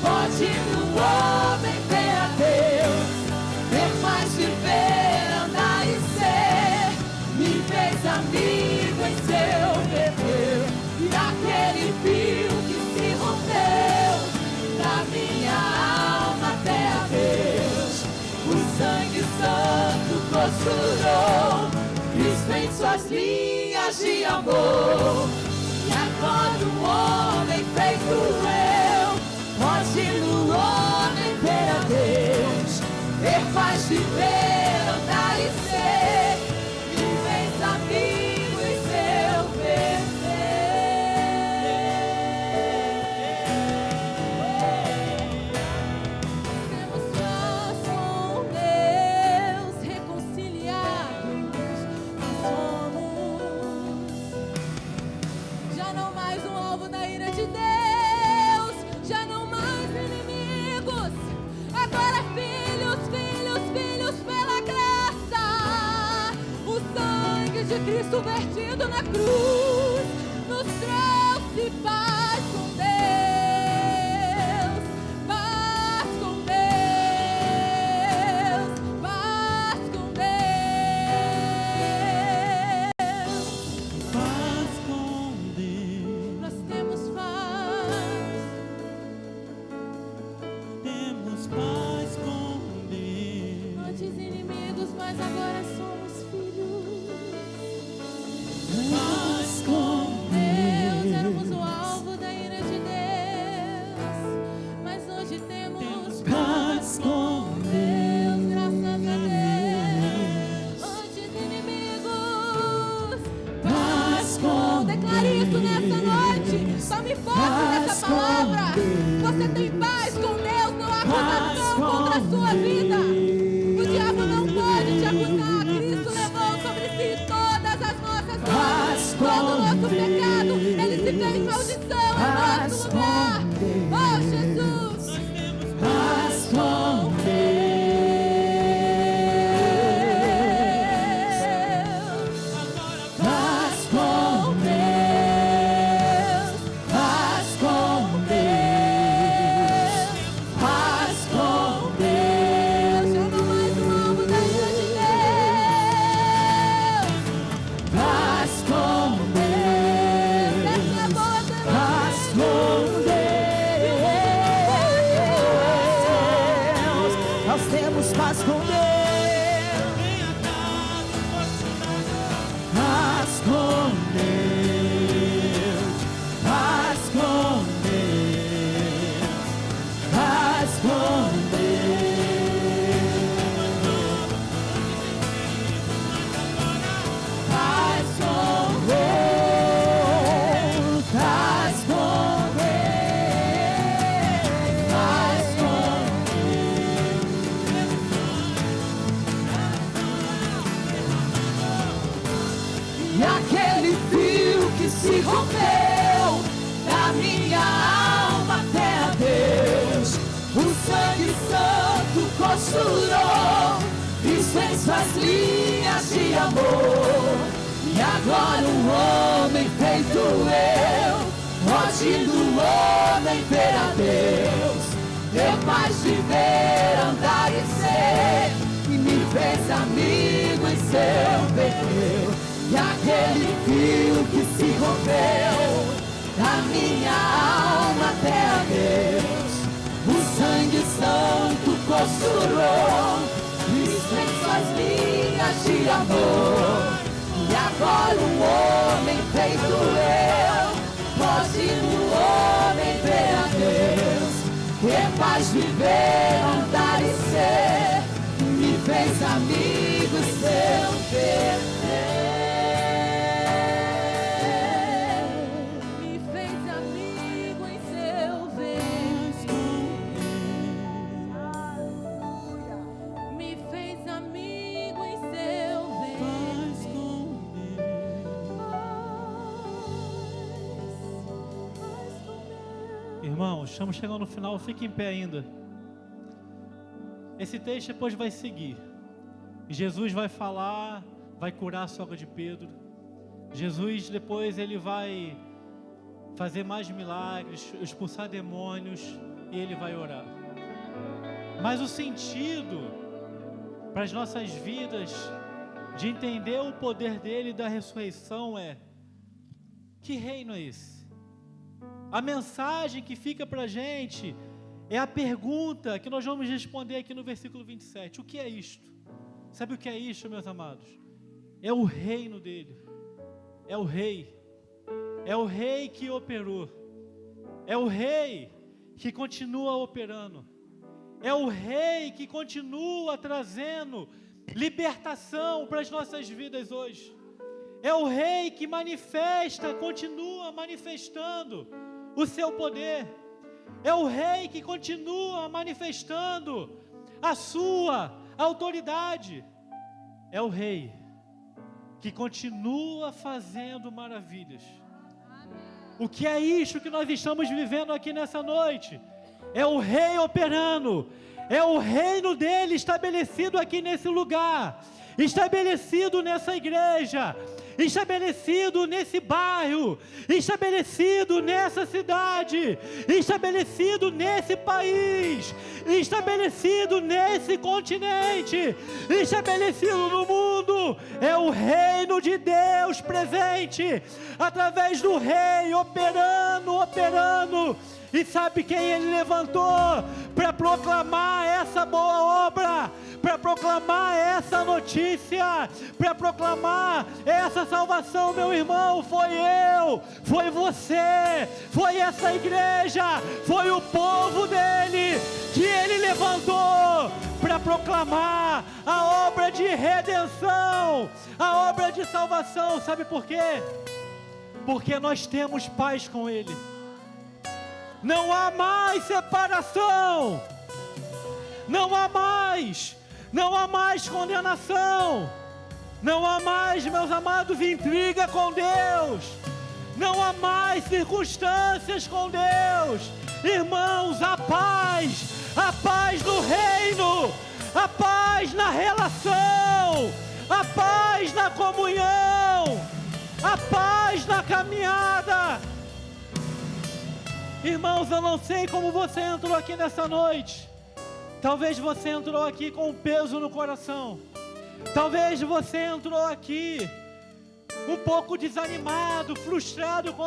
pode no homem ver a Deus, ver mais viver, andar e ser, me fez amigo em seu viver, e aquele fio que se rompeu da minha alma até a Deus, o sangue santo costurou Cristo em suas linhas de amor, e agora o homem feito eu pode no homem ver a Deus, ver paz, viver, andar e ser, me fez amigo em seu viver. Temos paz com Deus, reconciliados nós somos. Já não mais um alvo da ira de Deus, já não mais inimigos, agora filhos, filhos, filhos pela graça. O sangue de Cristo vertido na cruz nos trouxe paz com Deus, paz com Deus, paz com Deus. Paz com Deus, Nós temos paz. temos paz com Deus. Antes Declare isso nessa noite. Tome posse dessa palavra. Você tem paz com Deus, não há acusação contra a sua vida. O diabo não pode te acusar. Cristo levou sobre si todas as nossas dores, todo o nosso pecado. Ele se fez maldição em nosso lugar. Oh, Jesus. Paz com suas linhas de amor. E agora um homem feito eu, hoje do homem ver a Deus, deu paz de ver, andar e ser, e me fez amigo em seu perdeu. E aquele fio que se rompeu da minha alma até a Deus, o sangue santo costurou em suas linhas de amor. E agora um homem feito eu, pode no homem ver a Deus, que faz viver, andar e ser, me fez amigo e seu perder. Me fez amigo em seu ver. Me fez amigo em seu ver. Irmãos, estamos chegando no final, fique em pé ainda. Esse texto depois vai seguir. Jesus vai falar, vai curar a sogra de Pedro. Jesus depois ele vai fazer mais milagres, expulsar demônios e ele vai orar. Mas o sentido para as nossas vidas de entender o poder dele e da ressurreição é: que reino é esse? A mensagem que fica para a gente é a pergunta que nós vamos responder aqui no versículo 27. O que é isto? Sabe o que é isto, meus amados? É o reino dele. É o rei. É o rei que operou. É o rei que continua operando. É o rei que continua trazendo libertação para as nossas vidas hoje. É o rei que manifesta, continua manifestando o seu poder. É o rei que continua manifestando a sua autoridade. É o rei que continua fazendo maravilhas. O que é isso que nós estamos vivendo aqui nessa noite? É o rei operando. É o reino dele estabelecido aqui nesse lugar, estabelecido nessa igreja, estabelecido nesse bairro, estabelecido nessa cidade, estabelecido nesse país, estabelecido nesse continente, estabelecido no mundo. É o reino de Deus presente, através do rei operando. E sabe quem ele levantou para proclamar essa boa obra, para proclamar essa notícia, para proclamar essa salvação, meu irmão? Foi eu, foi você, foi essa igreja, foi o povo dele que ele levantou para proclamar a obra de redenção, a obra de salvação. Sabe por quê? porque nós temos paz com Ele. Não há mais separação, não há mais condenação, não há mais, meus amados, intriga com Deus, não há mais circunstâncias com Deus. Irmãos, a paz do reino, a paz na relação, a paz na comunhão, a paz na caminhada. Irmãos, eu não sei como você entrou aqui nessa noite. Talvez você entrou aqui com um peso no coração. Talvez você entrou aqui um pouco desanimado, frustrado com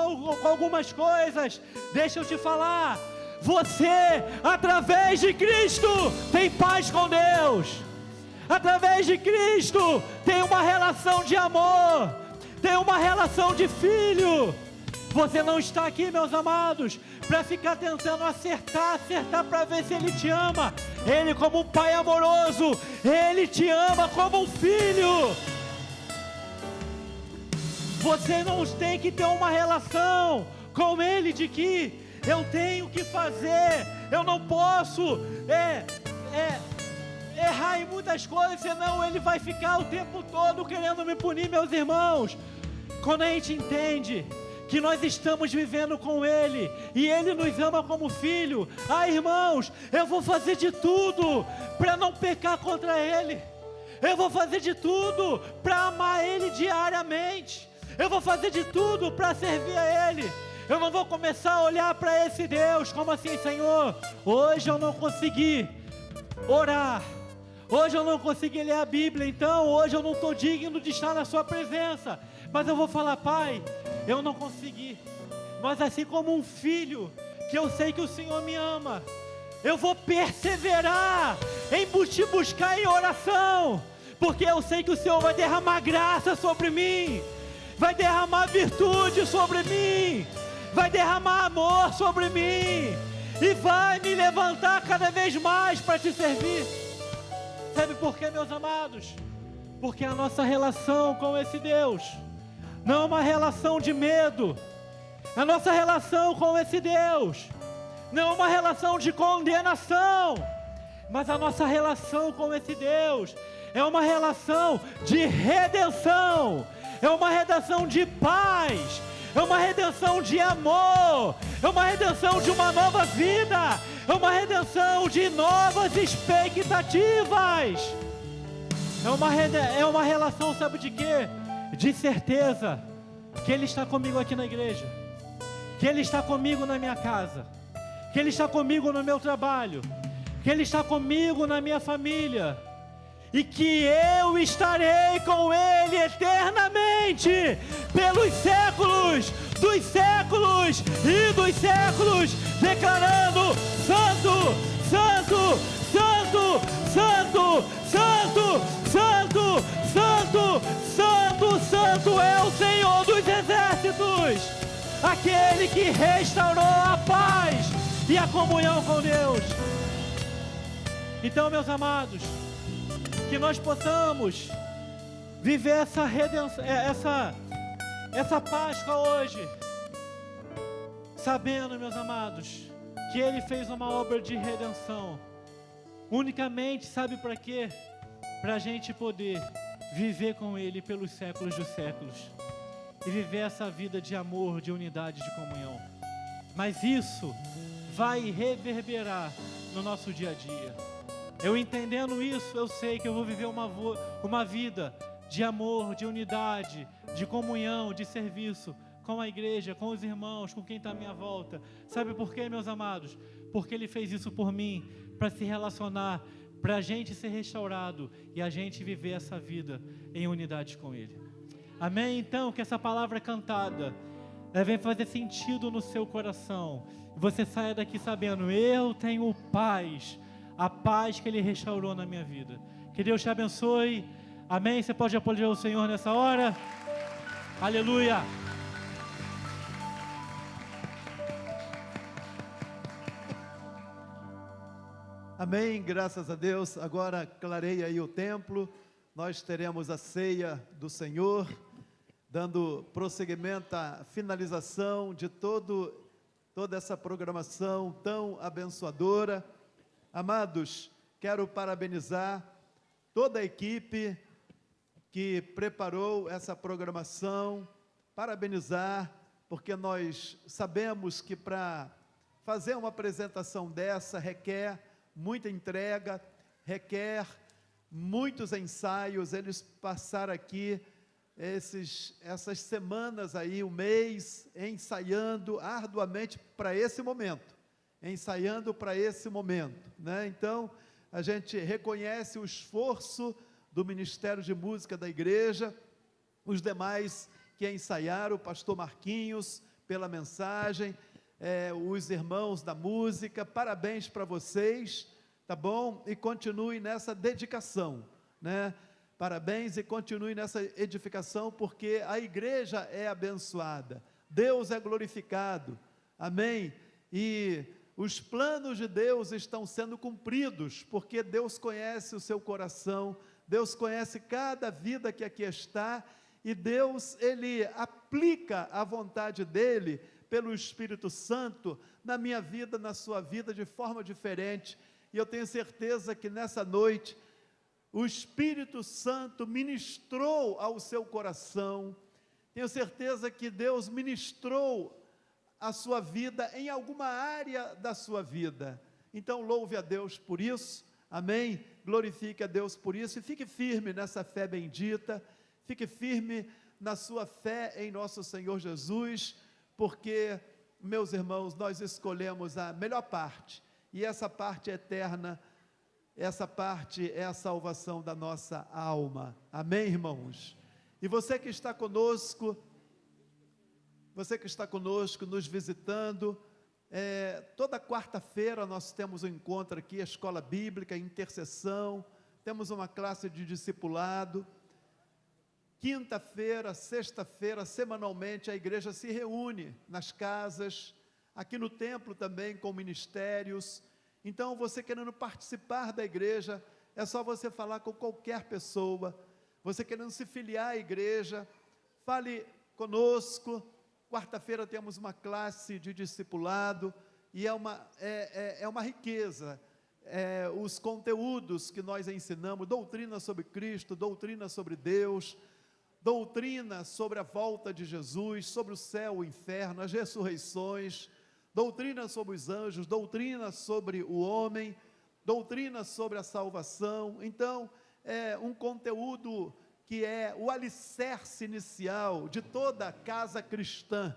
algumas coisas. Deixa eu te falar, você, através de Cristo, tem paz com Deus. Através de Cristo, tem uma relação de amor, tem uma relação de filho. Você não está aqui, meus amados, para ficar tentando acertar para ver se Ele te ama. Ele, como um pai amoroso, Ele te ama como um filho. Você não tem que ter uma relação com Ele de que eu tenho que fazer, eu não posso errar em muitas coisas, senão Ele vai ficar o tempo todo querendo me punir, meus irmãos. Quando a gente entende que nós estamos vivendo com Ele, e Ele nos ama como filho, irmãos, eu vou fazer de tudo para não pecar contra Ele, eu vou fazer de tudo para amar Ele diariamente, eu vou fazer de tudo para servir a Ele. Eu não vou começar a olhar para esse Deus como assim: Senhor, hoje eu não consegui orar, hoje eu não consegui ler a Bíblia, então hoje eu não estou digno de estar na sua presença. Mas eu vou falar: Pai, eu não consegui, mas assim como um filho, que eu sei que o Senhor me ama, eu vou perseverar em te buscar em oração, porque eu sei que o Senhor vai derramar graça sobre mim, vai derramar virtude sobre mim, vai derramar amor sobre mim, e vai me levantar cada vez mais para te servir. Sabe por quê, meus amados? Porque a nossa relação com esse Deus não é uma relação de medo. A nossa relação com esse Deus não é uma relação de condenação, mas a nossa relação com esse Deus é uma relação de redenção, é uma redenção de paz, é uma redenção de amor, é uma redenção de uma nova vida, é uma redenção de novas expectativas. É uma relação, sabe de quê? De certeza que Ele está comigo aqui na igreja, que Ele está comigo na minha casa, que Ele está comigo no meu trabalho, que Ele está comigo na minha família, e que eu estarei com Ele eternamente, pelos séculos dos séculos e dos séculos, declarando: Santo, Santo, Santo, Santo, Santo, Santo, Santo, Santo, Santo é o Senhor dos exércitos, aquele que restaurou a paz e a comunhão com Deus. Então, meus amados, que nós possamos viver essa redenção, essa Páscoa hoje, sabendo, meus amados, que Ele fez uma obra de redenção, unicamente, sabe para quê? Para a gente poder viver com Ele pelos séculos dos séculos, e viver essa vida de amor, de unidade, de comunhão. Mas isso vai reverberar no nosso dia a dia. Eu entendendo isso, eu sei que eu vou viver uma vida de amor, de unidade, de comunhão, de serviço com a igreja, com os irmãos, com quem está à minha volta. Sabe por quê, meus amados? Porque Ele fez isso por mim, para se relacionar, para a gente ser restaurado e a gente viver essa vida em unidade com Ele. Amém? Então, que essa palavra cantada venha fazer sentido no seu coração. E você saia daqui sabendo: eu tenho paz, a paz que Ele restaurou na minha vida. Que Deus te abençoe. Amém? Você pode aplaudir o Senhor nessa hora? Aleluia! Amém, graças a Deus. Agora clareia aí o templo. Nós teremos a ceia do Senhor. dando prosseguimento à finalização de toda essa programação tão abençoadora. Amados, quero parabenizar toda a equipe que preparou essa programação, parabenizar, porque nós sabemos que para fazer uma apresentação dessa requer muita entrega, requer muitos ensaios. Eles passaram aqui essas semanas aí, um mês, ensaiando arduamente para esse momento, né? Então, a gente reconhece o esforço do Ministério de Música da igreja, os demais que ensaiaram, o pastor Marquinhos, pela mensagem, os irmãos da música, parabéns para vocês, tá bom? E continue nessa dedicação, né? Parabéns e continue nessa edificação, porque a igreja é abençoada, Deus é glorificado, amém? E os planos de Deus estão sendo cumpridos, porque Deus conhece o seu coração, Deus conhece cada vida que aqui está, e Deus, Ele aplica a vontade dEle, pelo Espírito Santo, na minha vida, na sua vida, de forma diferente, e eu tenho certeza que nessa noite, o Espírito Santo ministrou ao seu coração, tenho certeza que Deus ministrou a sua vida em alguma área da sua vida. Então louve a Deus por isso, amém? Glorifique a Deus por isso e fique firme nessa fé bendita, fique firme na sua fé em nosso Senhor Jesus, porque, meus irmãos, nós escolhemos a melhor parte, e essa parte é eterna. Essa parte é a salvação da nossa alma, amém, irmãos? E você que está conosco, nos visitando, toda quarta-feira nós temos um encontro aqui, a escola bíblica, intercessão, temos uma classe de discipulado, quinta-feira, sexta-feira, semanalmente a igreja se reúne nas casas, aqui no templo também com ministérios. Então, você querendo participar da igreja, é só você falar com qualquer pessoa. Você querendo se filiar à igreja, fale conosco. Quarta-feira temos uma classe de discipulado, e é uma riqueza, os conteúdos que nós ensinamos, doutrina sobre Cristo, doutrina sobre Deus, doutrina sobre a volta de Jesus, sobre o céu, o inferno, as ressurreições, doutrina sobre os anjos, doutrina sobre o homem, doutrina sobre a salvação. Então, é um conteúdo que é o alicerce inicial de toda a casa cristã,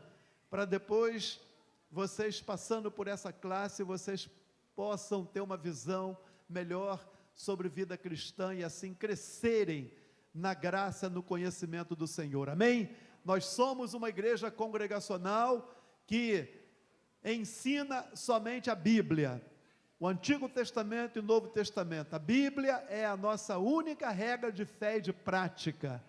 para depois, vocês passando por essa classe, vocês possam ter uma visão melhor sobre vida cristã, e assim crescerem na graça, no conhecimento do Senhor, amém? Nós somos uma igreja congregacional que ensina somente a Bíblia, o Antigo Testamento e o Novo Testamento. A Bíblia é a nossa única regra de fé e de prática.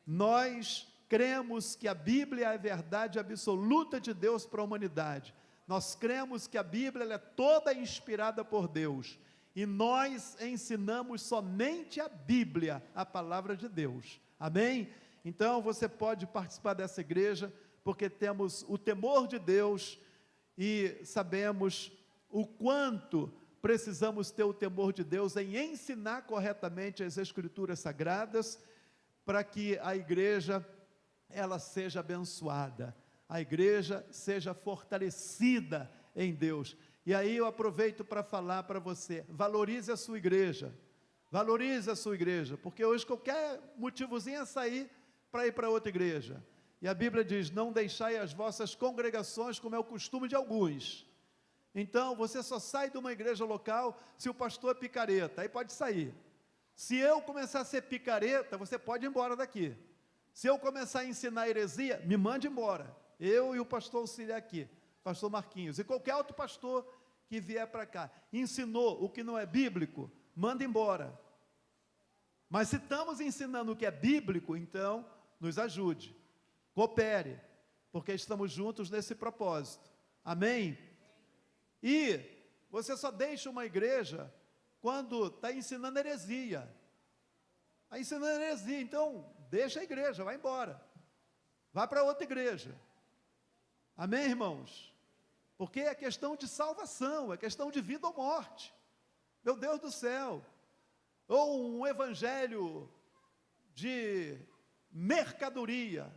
Nós cremos que a Bíblia é a verdade absoluta de Deus para a humanidade. Nós cremos que a Bíblia ela é toda inspirada por Deus, e nós ensinamos somente a Bíblia, a palavra de Deus, amém? Então você pode participar dessa igreja, porque temos o temor de Deus, e sabemos o quanto precisamos ter o temor de Deus em ensinar corretamente as Escrituras Sagradas, para que a igreja, ela seja abençoada, a igreja seja fortalecida em Deus. E aí eu aproveito para falar para você, valorize a sua igreja, porque hoje qualquer motivozinho é sair para ir para outra igreja. E a Bíblia diz, não deixai as vossas congregações, como é o costume de alguns. Então, você só sai de uma igreja local, se o pastor é picareta, aí pode sair. Se eu começar a ser picareta, você pode ir embora daqui. Se eu começar a ensinar heresia, me mande embora. Eu e o pastor auxiliar aqui, pastor Marquinhos, e qualquer outro pastor que vier para cá, ensinou o que não é bíblico, manda embora. Mas se estamos ensinando o que é bíblico, então, nos ajude. Coopere, porque estamos juntos nesse propósito, amém? E você só deixa uma igreja quando está ensinando heresia, então deixa a igreja, vai embora, Vá para outra igreja. Amém, irmãos? Porque é questão de salvação, é questão de vida ou morte. Meu Deus do céu. Ou um evangelho de mercadoria.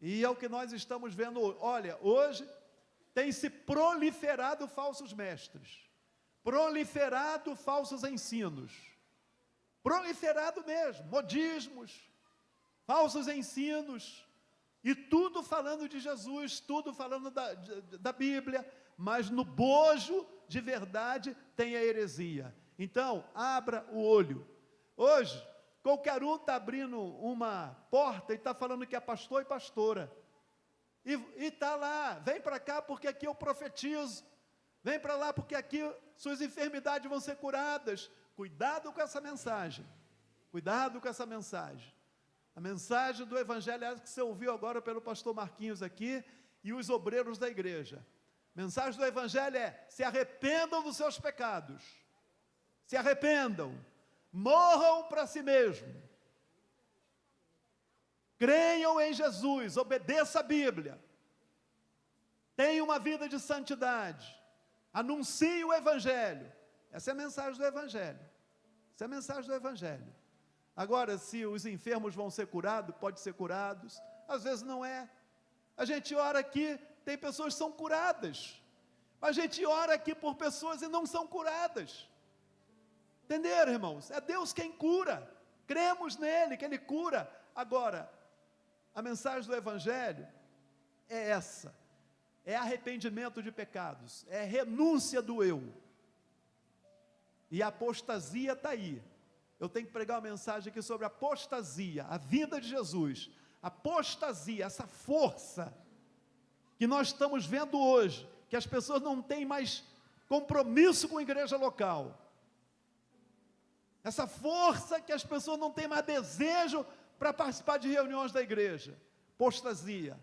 E é o que nós estamos vendo hoje. Olha, hoje tem se proliferado falsos mestres, proliferado falsos ensinos, proliferado mesmo, modismos, falsos ensinos, e tudo falando de Jesus, tudo falando da Bíblia, mas no bojo de verdade tem a heresia. Então, abra o olho. Hoje, qualquer um está abrindo uma porta e está falando que é pastor e pastora. E está lá, vem para cá porque aqui eu profetizo. Vem para lá porque aqui suas enfermidades vão ser curadas. Cuidado com essa mensagem. Cuidado com essa mensagem. A mensagem do Evangelho é essa que você ouviu agora pelo pastor Marquinhos aqui e os obreiros da igreja. A mensagem do Evangelho é: se arrependam dos seus pecados. Se arrependam. Morram para si mesmo. Creiam em Jesus, obedeça a Bíblia. Tenha uma vida de santidade. Anuncie o Evangelho. Essa é a mensagem do Evangelho. Essa é a mensagem do Evangelho. Agora, se os enfermos vão ser curados, pode ser curados. Às vezes não é. A gente ora aqui, tem pessoas que são curadas. A gente ora aqui por pessoas e não são curadas. Entenderam, irmãos? É Deus quem cura. Cremos nele, que Ele cura. Agora, a mensagem do Evangelho é essa. É arrependimento de pecados. É renúncia do eu. E a apostasia está aí. Eu tenho que pregar uma mensagem aqui sobre a apostasia, a vida de Jesus. Apostasia, essa força que nós estamos vendo hoje, que as pessoas não têm mais compromisso com a igreja local. Essa força que as pessoas não têm mais desejo para participar de reuniões da igreja. Apostasia.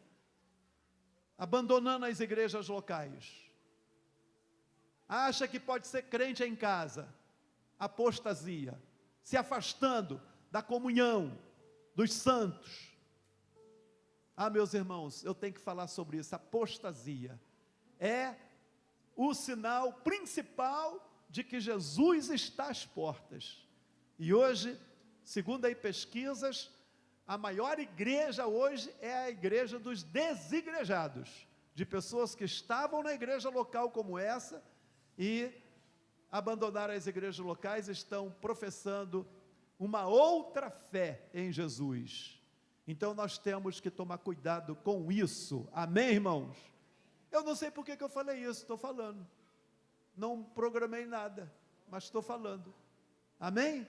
Abandonando as igrejas locais. Acha que pode ser crente em casa. Apostasia. Se afastando da comunhão dos santos. Ah, meus irmãos, eu tenho que falar sobre isso. Apostasia é o sinal principal de que Jesus está às portas. E hoje, segundo aí pesquisas, a maior igreja hoje é a igreja dos desigrejados, de pessoas que estavam na igreja local como essa e abandonaram as igrejas locais, estão professando uma outra fé em Jesus. Então nós temos que tomar cuidado com isso. Amém, irmãos? Eu não sei por que eu falei isso, estou falando. Não programei nada, mas estou falando. Amém?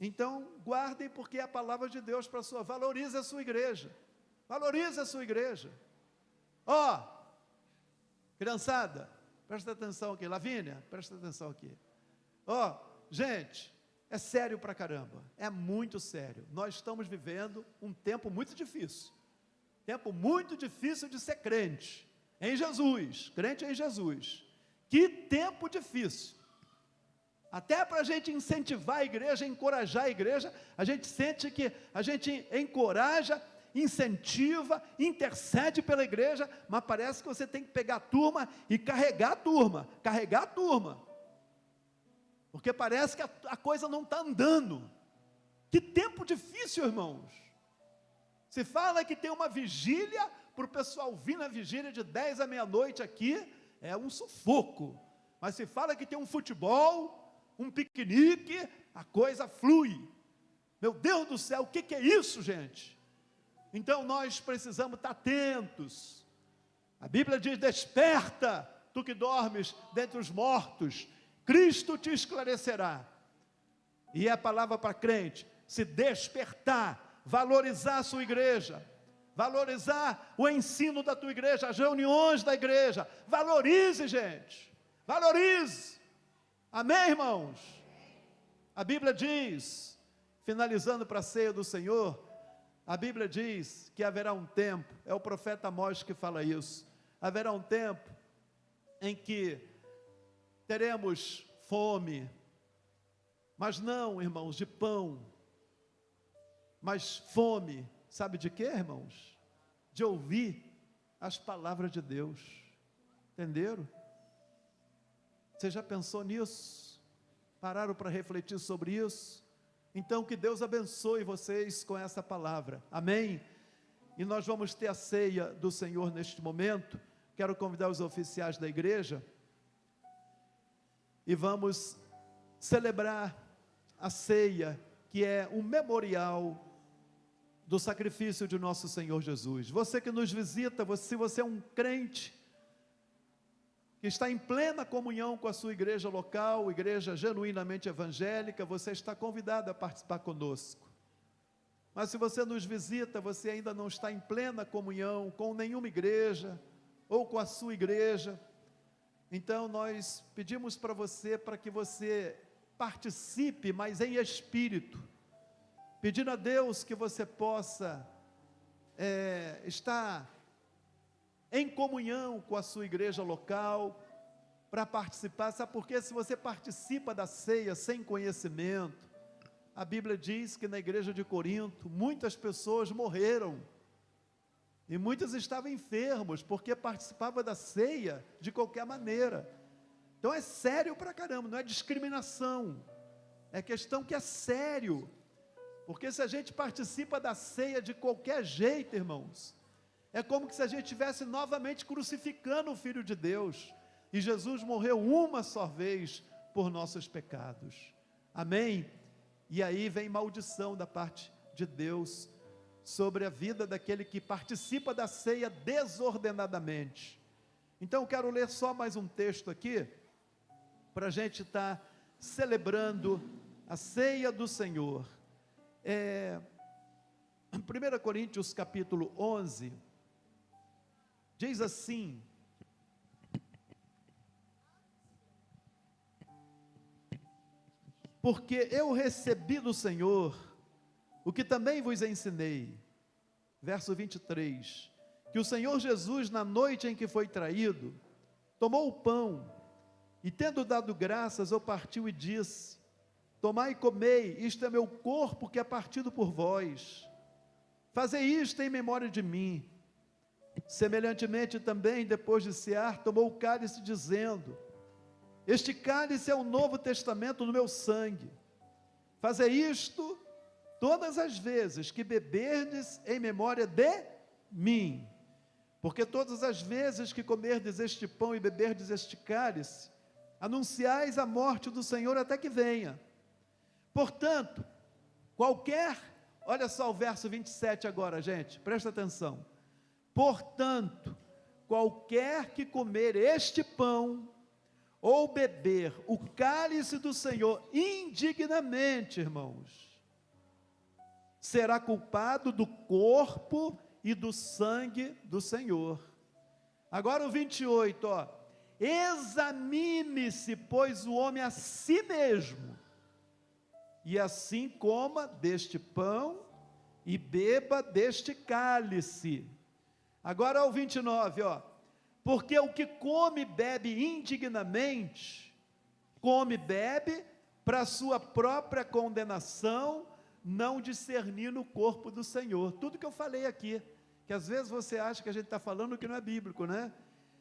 Então, guardem, porque é a palavra de Deus para a sua. Valorize a sua igreja. Valorize a sua igreja. Ó, criançada, presta atenção aqui. Lavínia, presta atenção aqui. Ó, gente, é sério pra caramba. É muito sério. Nós estamos vivendo um tempo muito difícil. Tempo muito difícil de ser crente. Em Jesus. Crente em Jesus. Que tempo difícil. Até para a gente incentivar a igreja, encorajar a igreja, a gente sente que a gente encoraja, incentiva, intercede pela igreja, mas parece que você tem que pegar a turma e carregar a turma, porque parece que a coisa não está andando. Que tempo difícil, irmãos. Se fala que tem uma vigília, para o pessoal vir na vigília de 10 à meia-noite aqui, é um sufoco, mas se fala que tem um futebol, um piquenique, a coisa flui. Meu Deus do céu, o que é isso, gente? Então nós precisamos estar atentos. A Bíblia diz: desperta, tu que dormes dentre os mortos, Cristo te esclarecerá. E é a palavra para crente: se despertar, valorizar a sua igreja, valorizar o ensino da tua igreja, as reuniões da igreja. Valorize, gente, valorize. Amém, irmãos? A Bíblia diz, finalizando para a ceia do Senhor, a Bíblia diz que haverá um tempo, é o profeta Amós que fala isso, haverá um tempo em que teremos fome, mas não, irmãos, de pão, mas fome Sabe de quê, irmãos? De ouvir as palavras de Deus. Entenderam? Você já pensou nisso? Pararam para refletir sobre isso? Então, que Deus abençoe vocês com essa palavra. Amém? E nós vamos ter a ceia do Senhor neste momento. Quero convidar os oficiais da igreja e vamos celebrar a ceia, que é um memorial do sacrifício de nosso Senhor Jesus. Você que nos visita, se você é um crente que está em plena comunhão com a sua igreja local, igreja genuinamente evangélica, você está convidado a participar conosco. Mas se você nos visita, você ainda não está em plena comunhão com nenhuma igreja, ou com a sua igreja, então nós pedimos para que você participe, mas em espírito, pedindo a Deus que você possa estar em comunhão com a sua igreja local, para participar. Sabe por quê? Se você participa da ceia sem conhecimento, a Bíblia diz que na igreja de Corinto, muitas pessoas morreram, e muitos estavam enfermos, porque participavam da ceia de qualquer maneira. Então é sério pra caramba, não é discriminação, é questão que é sério, porque se a gente participa da ceia de qualquer jeito, irmãos, é como se a gente estivesse novamente crucificando o Filho de Deus, e Jesus morreu uma só vez por nossos pecados, amém? E aí vem maldição da parte de Deus, sobre a vida daquele que participa da ceia desordenadamente. Então eu quero ler só mais um texto aqui, para a gente estar celebrando a ceia do Senhor. 1 Coríntios capítulo 11, diz assim: porque eu recebi do Senhor o que também vos ensinei, verso 23, que o Senhor Jesus, na noite em que foi traído, tomou o pão, e tendo dado graças, o partiu e disse: tomai e comei, isto é meu corpo que é partido por vós, fazei isto em memória de mim. Semelhantemente também, depois de cear, tomou o cálice, dizendo: este cálice é o novo testamento no meu sangue, fazei isto todas as vezes que beberdes em memória de mim, porque todas as vezes que comerdes este pão e beberdes este cálice, anunciais a morte do Senhor até que venha. Portanto, olha só o verso 27 agora, gente, presta atenção. Portanto, qualquer que comer este pão, ou beber o cálice do Senhor indignamente, irmãos, será culpado do corpo e do sangue do Senhor. Agora o 28, examine-se, pois, o homem a si mesmo, e assim coma deste pão e beba deste cálice. Agora o 29, porque o que come e bebe indignamente, come e bebe para a sua própria condenação, não discernindo o corpo do Senhor. Tudo que eu falei aqui, que às vezes você acha que a gente está falando que não é bíblico, né?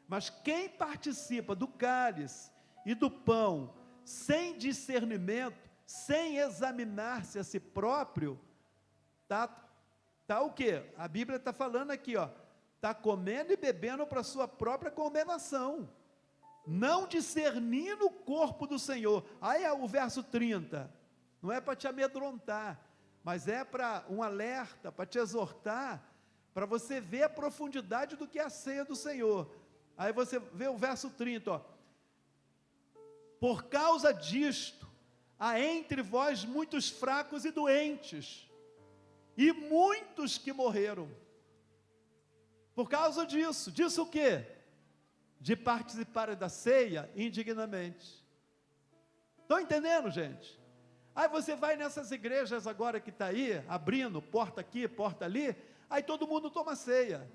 Mas quem participa do cálice e do pão, sem discernimento, sem examinar-se a si próprio, tá o quê? A Bíblia está falando aqui, está comendo e bebendo para a sua própria condenação, não discernindo o corpo do Senhor. Aí é o verso 30, não é para te amedrontar, mas é para um alerta, para te exortar, para você ver a profundidade do que é a ceia do Senhor. Aí você vê o verso 30, por causa disto, há entre vós muitos fracos e doentes, e muitos que morreram. Por causa disso o quê? De participar da ceia indignamente. Estão entendendo, gente? Aí você vai nessas igrejas agora que está aí, abrindo, porta aqui, porta ali, aí todo mundo toma ceia.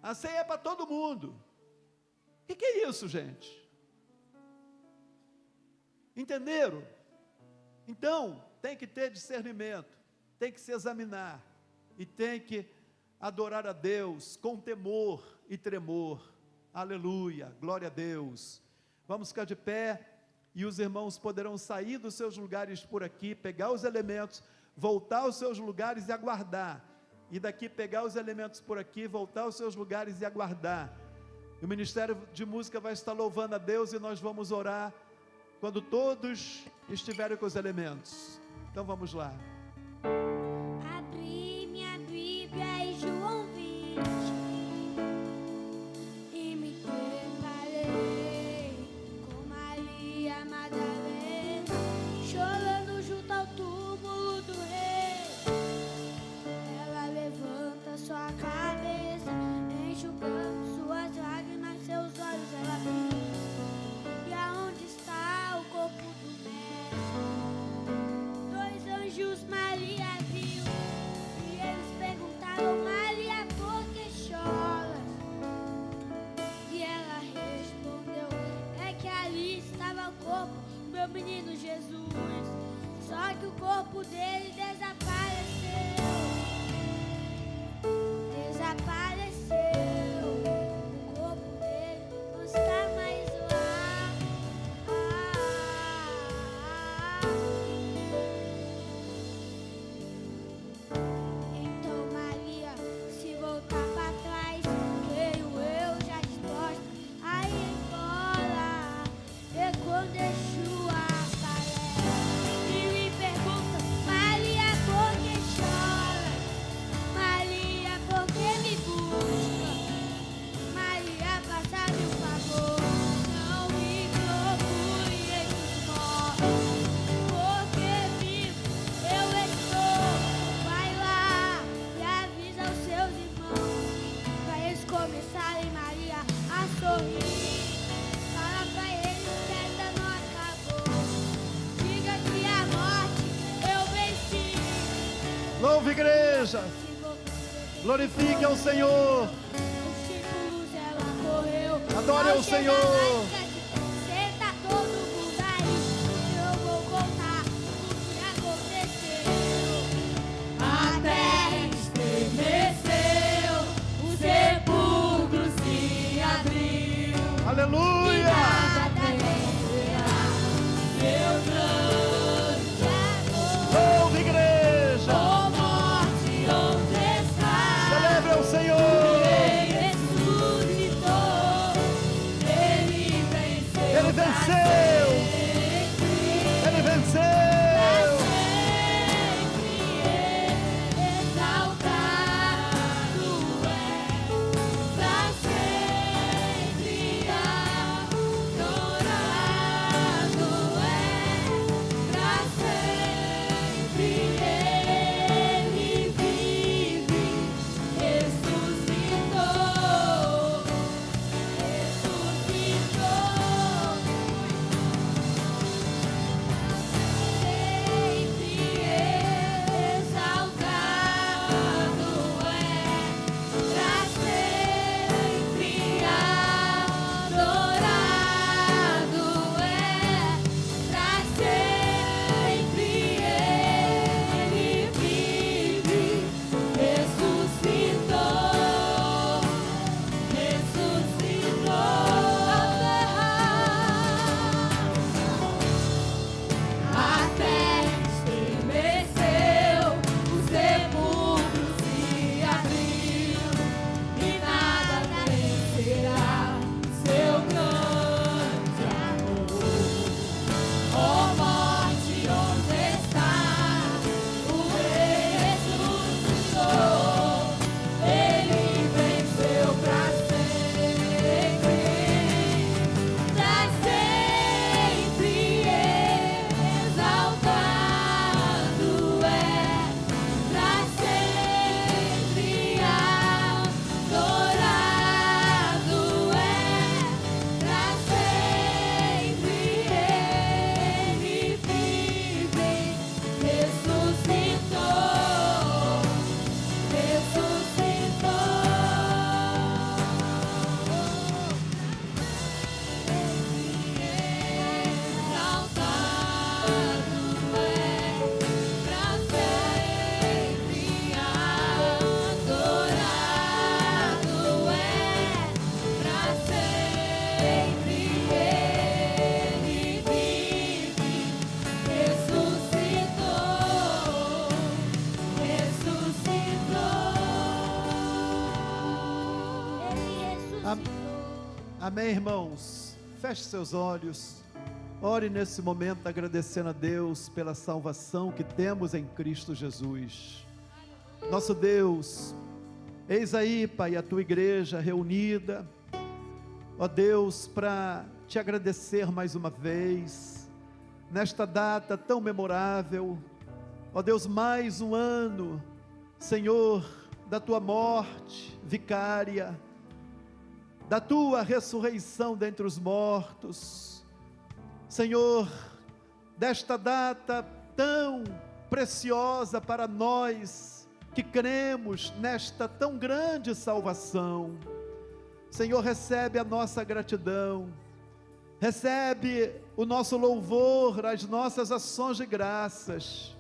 A ceia é para todo mundo. O que é isso, gente? Entenderam? Então, tem que ter discernimento, tem que se examinar. e tem que adorar a Deus com temor e tremor. Aleluia, glória a Deus. Vamos ficar de pé e os irmãos poderão sair dos seus lugares por aqui, pegar os elementos, voltar aos seus lugares e aguardar. E daqui pegar os elementos por aqui, voltar aos seus lugares e aguardar. O Ministério de Música vai estar louvando a Deus e nós vamos orar quando todos estiverem com os elementos. Então vamos lá. Abri minha Bíblia em João 20 e me deparei com Maria Madalena, chorando junto ao túmulo do rei. Ela levanta sua cabeça, enxugando suas lágrimas, seus olhos ela viu. E aonde está o corpo do mestre? Dois anjos Maria viu, e eles perguntaram: Maria, por que choras? E ela respondeu: é que ali estava o corpo do meu menino Jesus, só que o corpo dele desapareceu. O corpo dele não está mais lá. Então Maria, se voltar para trás, creio eu já disposta a ir embora. E quando Yeshua aparece e me pergunta: Maria, por que chora? Maria, por que me busca? Maria, faça-me um favor, não me procure entre os mortos, porque vivo eu estou. Vai lá e avisa os seus irmãos, para eles começarem, Maria, a sorrir. Fala para eles que ainda não acabou. Diga que a morte eu venci. Louve, igreja! Glorifique ao Senhor! Adore ao Senhor! Senta todo mundo aí, eu vou contar o que aconteceu. A terra estremeceu, o sepulcro se abriu. Aleluia! Nada terá seu grande amor. Louve, igreja! Oh, morte, onde está? Celebre ao Senhor! Ressuscitou, Ele Amém, irmãos? Feche seus olhos. Ore nesse momento agradecendo a Deus pela salvação que temos em Cristo Jesus. Nosso Deus, eis aí, Pai, a tua igreja reunida, ó Deus, para te agradecer mais uma vez, nesta data tão memorável, ó Deus, mais um ano, Senhor, da tua morte vicária, da tua ressurreição dentre os mortos, Senhor, desta data tão preciosa para nós, que cremos nesta tão grande salvação. Senhor, recebe a nossa gratidão, recebe o nosso louvor, as nossas ações de graças,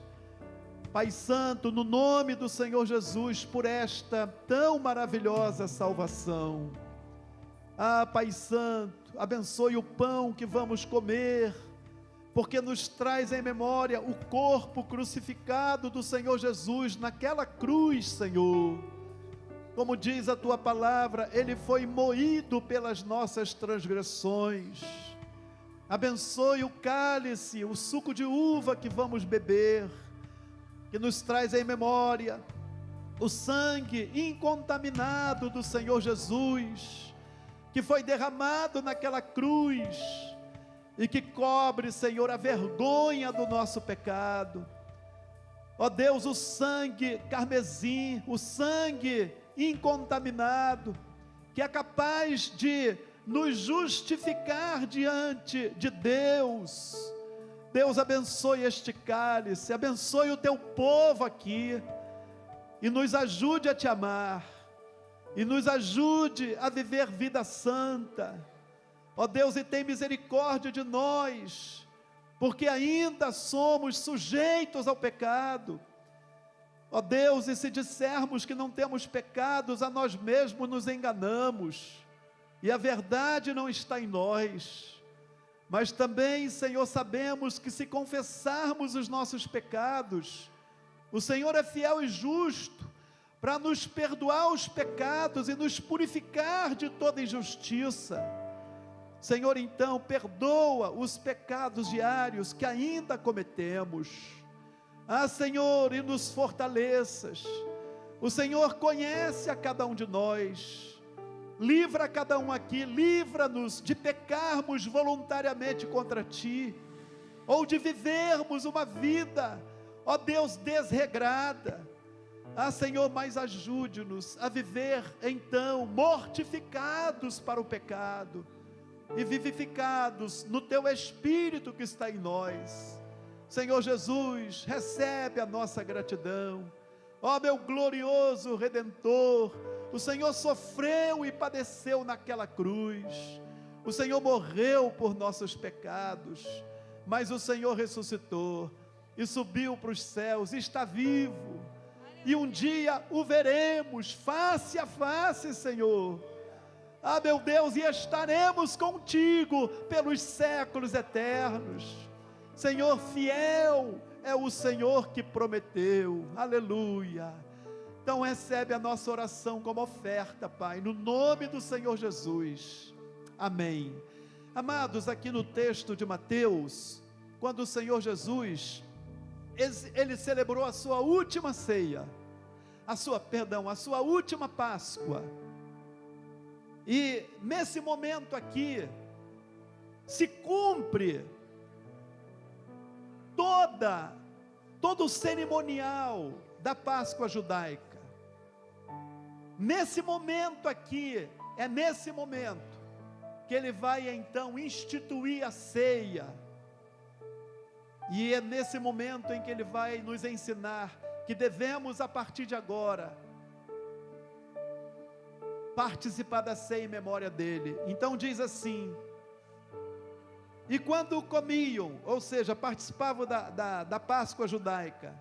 Pai Santo, no nome do Senhor Jesus, por esta tão maravilhosa salvação. Pai Santo, abençoe o pão que vamos comer, porque nos traz em memória o corpo crucificado do Senhor Jesus naquela cruz, Senhor. Como diz a tua palavra, ele foi moído pelas nossas transgressões. Abençoe o cálice, o suco de uva que vamos beber, que nos traz em memória o sangue incontaminado do Senhor Jesus, que foi derramado naquela cruz, e que cobre, Senhor, a vergonha do nosso pecado. Ó Deus, o sangue carmesim, o sangue incontaminado, que é capaz de nos justificar diante de Deus. Deus, abençoe este cálice, abençoe o teu povo aqui, e nos ajude a te amar, e nos ajude a viver vida santa. Ó Deus, e tem misericórdia de nós, porque ainda somos sujeitos ao pecado. Ó Deus, e se dissermos que não temos pecados, a nós mesmos nos enganamos, e a verdade não está em nós. Mas também, Senhor, sabemos que se confessarmos os nossos pecados, o Senhor é fiel e justo para nos perdoar os pecados e nos purificar de toda injustiça. Senhor, então, perdoa os pecados diários que ainda cometemos. Senhor, e nos fortaleças. O Senhor conhece a cada um de nós. Livra cada um aqui, livra-nos de pecarmos voluntariamente contra Ti, ou de vivermos uma vida, ó Deus, desregrada. Senhor, mas ajude-nos a viver então mortificados para o pecado e vivificados no Teu Espírito que está em nós. Senhor Jesus, recebe a nossa gratidão. Ó meu glorioso Redentor, o Senhor sofreu e padeceu naquela cruz, o Senhor morreu por nossos pecados, mas o Senhor ressuscitou e subiu para os céus, e está vivo, e um dia o veremos face a face, Senhor. Meu Deus, e estaremos contigo pelos séculos eternos. Senhor, fiel é o Senhor que prometeu, aleluia. Então recebe a nossa oração como oferta, Pai, no nome do Senhor Jesus, amém. Amados, aqui no texto de Mateus, quando o Senhor Jesus, ele celebrou a sua última ceia, a sua última Páscoa, e nesse momento aqui, se cumpre todo o cerimonial da Páscoa judaica. Nesse momento aqui, é nesse momento que ele vai então instituir a ceia, e é nesse momento em que ele vai nos ensinar que devemos, a partir de agora, participar da ceia em memória dele. Então diz assim: e quando comiam, ou seja, participavam da Páscoa judaica,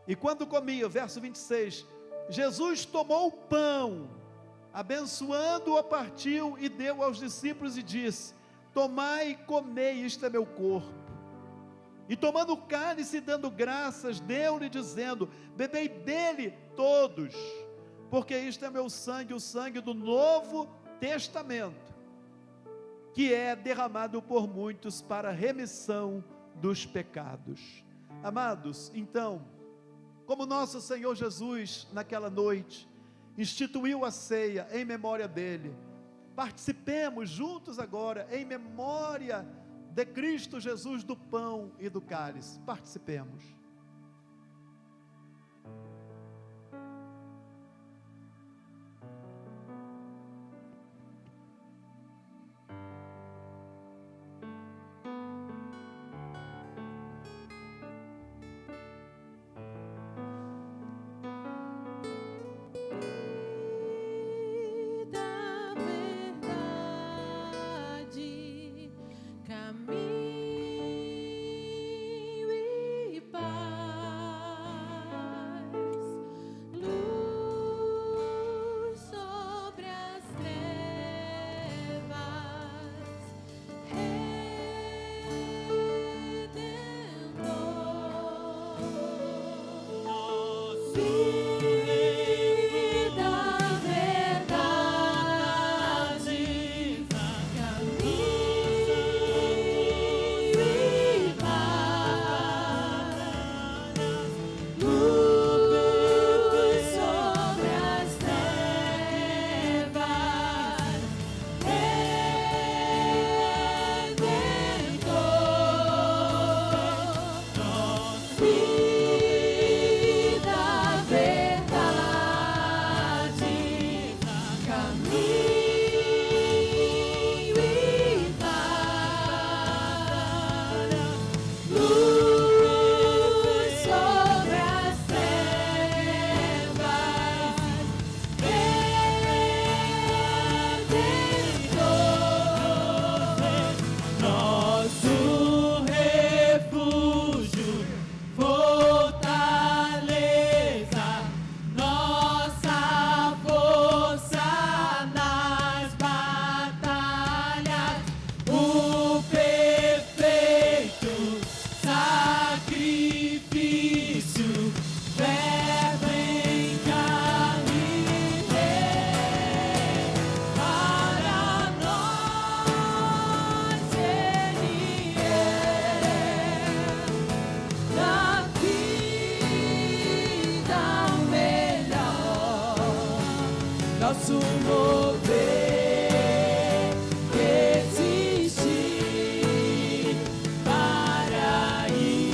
e quando comiam, verso 26, Jesus tomou o pão, abençoando-o, partiu e deu aos discípulos e disse: tomai e comei, isto é meu corpo. E tomando o cálice e dando graças, deu-lhe dizendo: bebei dele todos, porque isto é meu sangue, o sangue do novo testamento, que é derramado por muitos para a remissão dos pecados. Amados, então, como nosso Senhor Jesus, naquela noite, instituiu a ceia em memória dele, participemos juntos agora, em memória de Cristo Jesus, do pão e do cálice. Participemos. Nosso mover existe para ir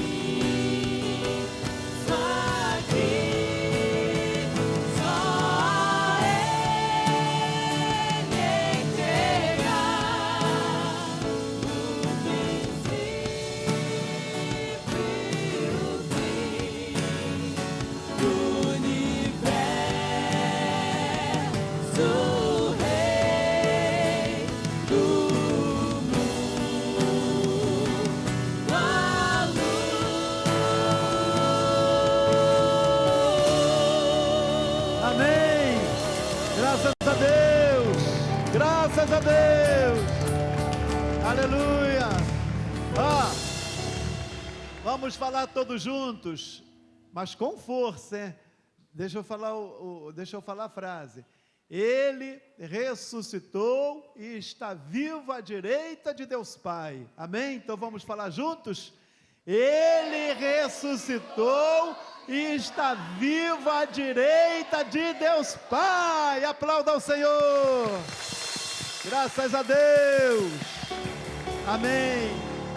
aqui, só a Ele entregar o princípio e o fim do universo. Rei do mundo, a luz. Amém. Graças a Deus. Graças a Deus. Aleluia. Vamos falar todos juntos, mas com força, hein? Deixa eu falar a frase. Ele ressuscitou e está vivo à direita de Deus Pai. Amém? Então vamos falar juntos? Ele ressuscitou e está vivo à direita de Deus Pai. Aplauda ao Senhor. Graças a Deus. Amém.